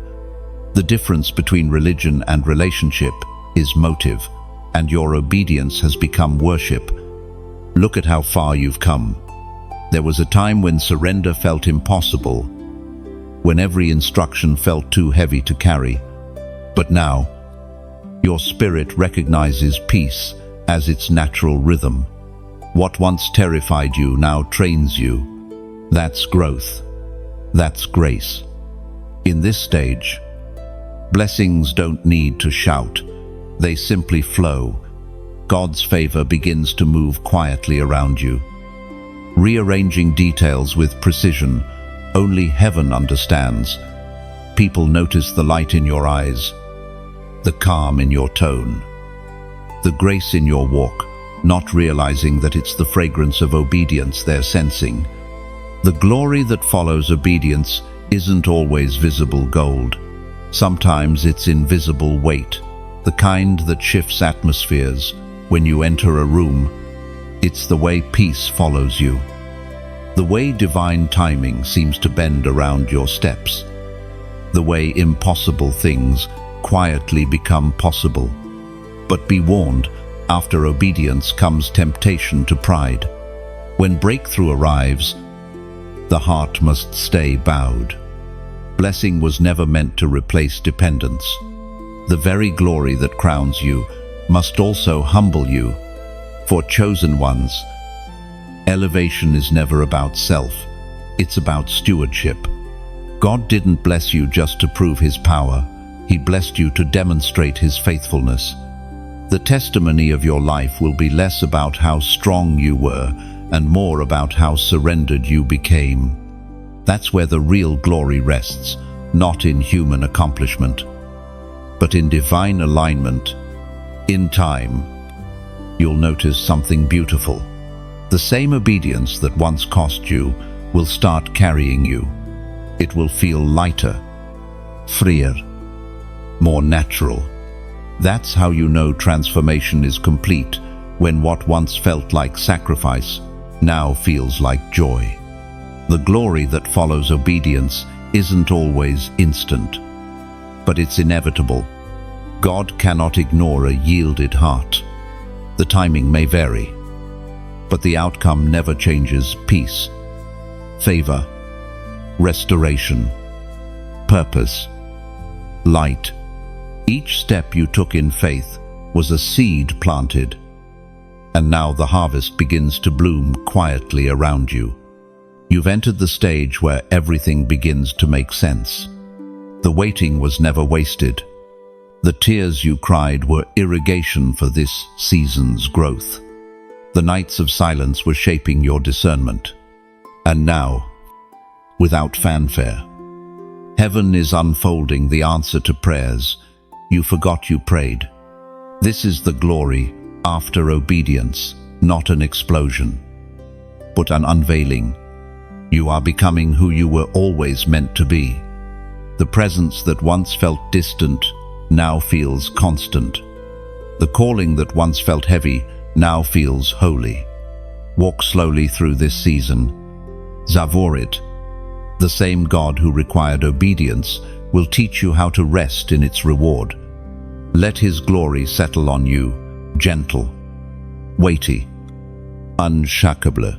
The difference between religion and relationship is motive, and your obedience has become worship. Look at how far you've come. There was a time when surrender felt impossible, when every instruction felt too heavy to carry. But now, your spirit recognizes peace as its natural rhythm. What once terrified you now trains you. That's growth. That's grace. In this stage, blessings don't need to shout. They simply flow. God's favor begins to move quietly around you, rearranging details with precision only heaven understands. People notice the light in your eyes, the calm in your tone, the grace in your walk, not realizing that it's the fragrance of obedience they're sensing. The glory that follows obedience isn't always visible gold. Sometimes it's invisible weight, the kind that shifts atmospheres when you enter a room. It's the way peace follows you, the way divine timing seems to bend around your steps, the way impossible things quietly become possible. But be warned, after obedience comes temptation to pride. When breakthrough arrives, the heart must stay bowed. Blessing was never meant to replace dependence. The very glory that crowns you must also humble you. For chosen ones, elevation is never about self, it's about stewardship. God didn't bless you just to prove his power, he blessed you to demonstrate his faithfulness. The testimony of your life will be less about how strong you were and more about how surrendered you became. That's where the real glory rests, not in human accomplishment, but in divine alignment. In time, you'll notice something beautiful. The same obedience that once cost you will start carrying you. It will feel lighter, freer, more natural. That's how you know transformation is complete, when what once felt like sacrifice now feels like joy. The glory that follows obedience isn't always instant, but it's inevitable. God cannot ignore a yielded heart. The timing may vary, but the outcome never changes. Peace, favor, restoration, purpose, light. Each step you took in faith was a seed planted, and now the harvest begins to bloom quietly around you. You've entered the stage where everything begins to make sense. The waiting was never wasted. The tears you cried were irrigation for this season's growth. The nights of silence were shaping your discernment. And now, without fanfare, Heaven is unfolding the answer to prayers you forgot you prayed. This is the glory after obedience, not an explosion, but an unveiling. You are becoming who you were always meant to be. The presence that once felt distant now feels constant. The calling that once felt heavy now feels holy. Walk slowly through this season. Savor it. The same God who required obedience will teach you how to rest in its reward. Let His glory settle on you, gentle, weighty, unshakable.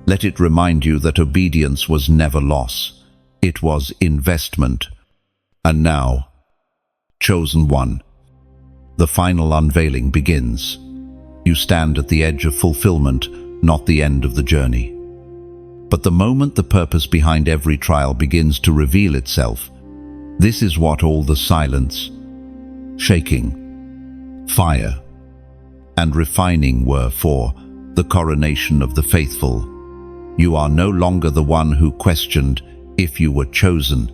Let it remind you that obedience was never loss. It was investment. And now, chosen one, the final unveiling begins. You stand at the edge of fulfillment, not the end of the journey. But the moment the purpose behind every trial begins to reveal itself, this is what all the silence, shaking, fire, and refining were for: the coronation of the faithful. You are no longer the one who questioned if you were chosen.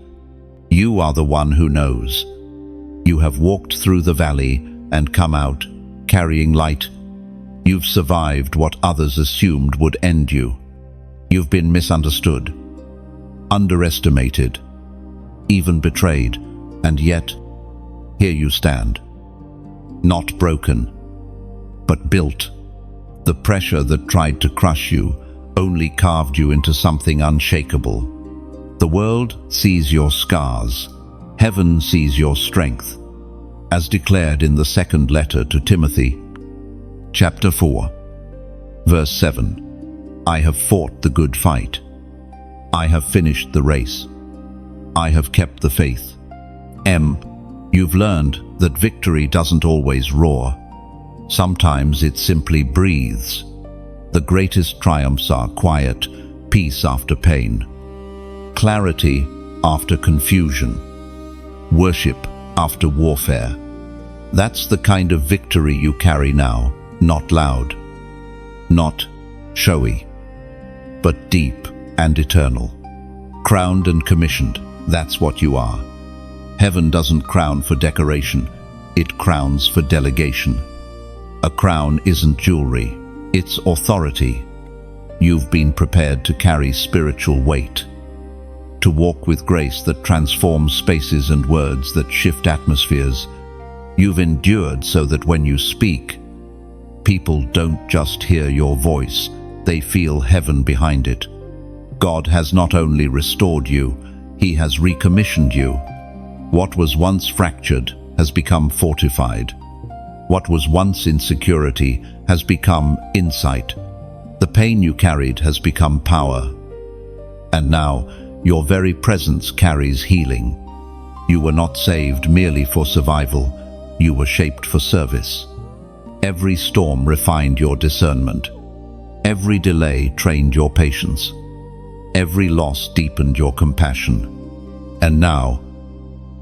You are the one who knows. You have walked through the valley and come out carrying light. You've survived what others assumed would end you. You've been misunderstood, underestimated, even betrayed, and yet, here you stand. Not broken, but built. The pressure that tried to crush you only carved you into something unshakable. The world sees your scars. Heaven sees your strength. As declared in the second letter to Timothy, chapter 4, verse 7. I have fought the good fight. I have finished the race. I have kept the faith. You've learned that victory doesn't always roar. Sometimes it simply breathes. The greatest triumphs are quiet, peace after pain, clarity after confusion, worship after warfare. That's the kind of victory you carry now, not loud, not showy, but deep and eternal. Crowned and commissioned, that's what you are. Heaven doesn't crown for decoration, it crowns for delegation. A crown isn't jewelry, it's authority. You've been prepared to carry spiritual weight, to walk with grace that transforms spaces and words that shift atmospheres. You've endured so that when you speak, people don't just hear your voice, they feel heaven behind it. God has not only restored you, He has recommissioned you. What was once fractured has become fortified. What was once insecurity has become insight. The pain you carried has become power. And now, your very presence carries healing. You were not saved merely for survival, you were shaped for service. Every storm refined your discernment. Every delay trained your patience. Every loss deepened your compassion. And now,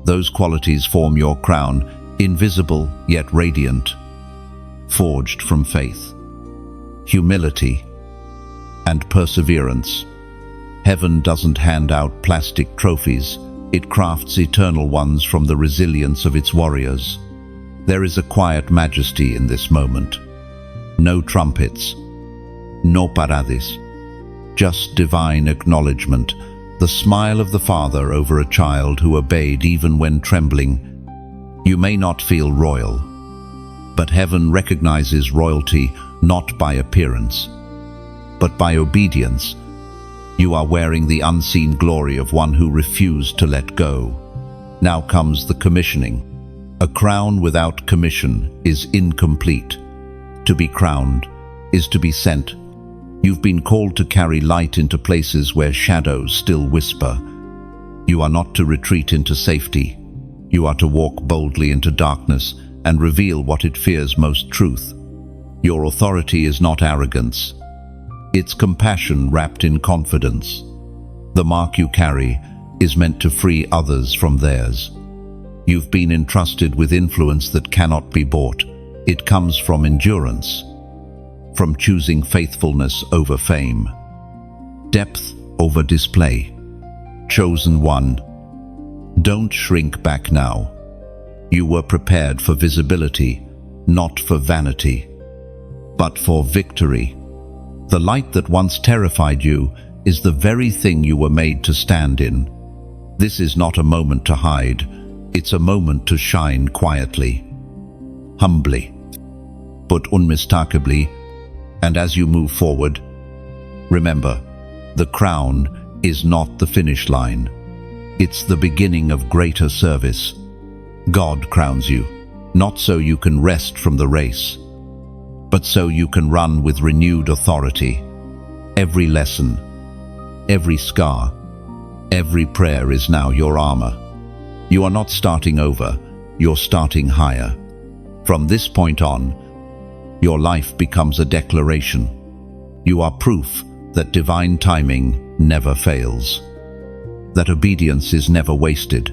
those qualities form your crown, invisible yet radiant, forged from faith, humility, and perseverance. Heaven doesn't hand out plastic trophies, it crafts eternal ones from the resilience of its warriors. There is a quiet majesty in this moment. No trumpets, no parades, just divine acknowledgement, the smile of the Father over a child who obeyed even when trembling. You may not feel royal, but heaven recognizes royalty not by appearance, but by obedience. You are wearing the unseen glory of one who refused to let go. Now comes the commissioning. A crown without commission is incomplete. To be crowned is to be sent. You've been called to carry light into places where shadows still whisper. You are not to retreat into safety. You are to walk boldly into darkness and reveal what it fears most: truth. Your authority is not arrogance. It's compassion wrapped in confidence. The mark you carry is meant to free others from theirs. You've been entrusted with influence that cannot be bought. It comes from endurance, from choosing faithfulness over fame, depth over display. Chosen one, Don't shrink back now. You were prepared for visibility, not for vanity, but for victory. The light that once terrified you is the very thing you were made to stand in. This is not a moment to hide. It's a moment to shine quietly, humbly, but unmistakably. And as you move forward, remember, the crown is not the finish line. It's the beginning of greater service. God crowns you, not so you can rest from the race, but so you can run with renewed authority. Every lesson, every scar, every prayer is now your armor. You are not starting over, you're starting higher. From this point on, your life becomes a declaration. You are proof that divine timing never fails, that obedience is never wasted,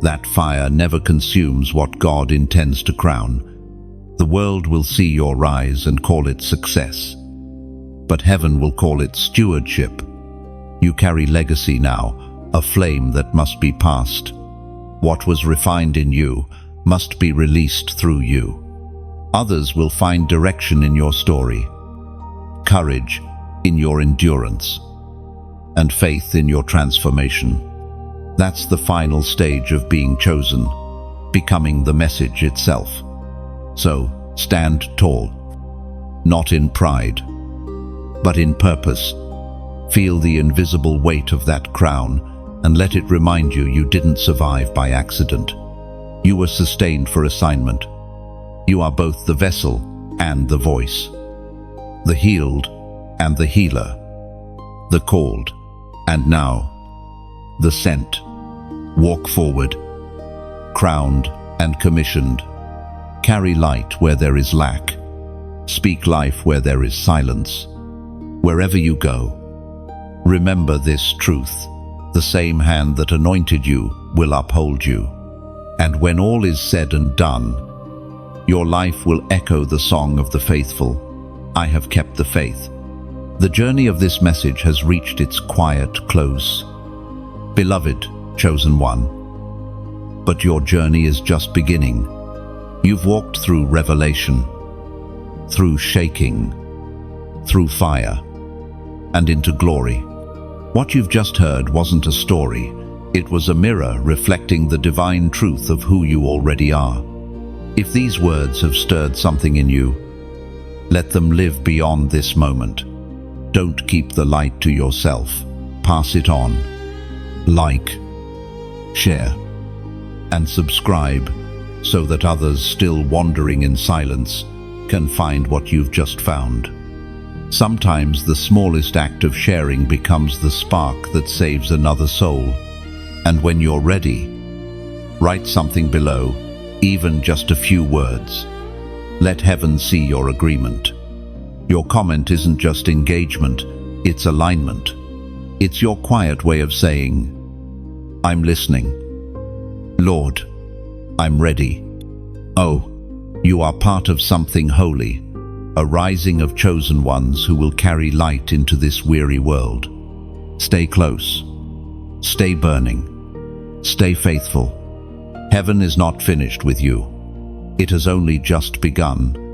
that fire never consumes what God intends to crown. The world will see your rise and call it success, but heaven will call it stewardship. You carry legacy now, a flame that must be passed. What was refined in you must be released through you. Others will find direction in your story, courage in your endurance, and faith in your transformation. That's the final stage of being chosen, becoming the message itself. So, stand tall, not in pride, but in purpose. Feel the invisible weight of that crown and let it remind you you didn't survive by accident. You were sustained for assignment. You are both the vessel and the voice, the healed and the healer, the called and now the sent. Walk forward, crowned and commissioned. Carry light where there is lack. Speak life where there is silence. Wherever you go, remember this truth: the same hand that anointed you will uphold you. And when all is said and done, your life will echo the song of the faithful. I have kept the faith. The journey of this message has reached its quiet close. Beloved, chosen one, but your journey is just beginning. You've walked through revelation, through shaking, through fire, and into glory. What you've just heard wasn't a story. It was a mirror reflecting the divine truth of who you already are. If these words have stirred something in you, let them live beyond this moment. Don't keep the light to yourself. Pass it on. Like, share, and subscribe so that others still wandering in silence can find what you've just found. Sometimes the smallest act of sharing becomes the spark that saves another soul. And when you're ready, write something below, even just a few words. Let heaven see your agreement. Your comment isn't just engagement, it's alignment. It's your quiet way of saying, I'm listening. Lord, I'm ready. Oh, you are part of something holy, a rising of chosen ones who will carry light into this weary world. Stay close. Stay burning. Stay faithful. Heaven is not finished with you. It has only just begun.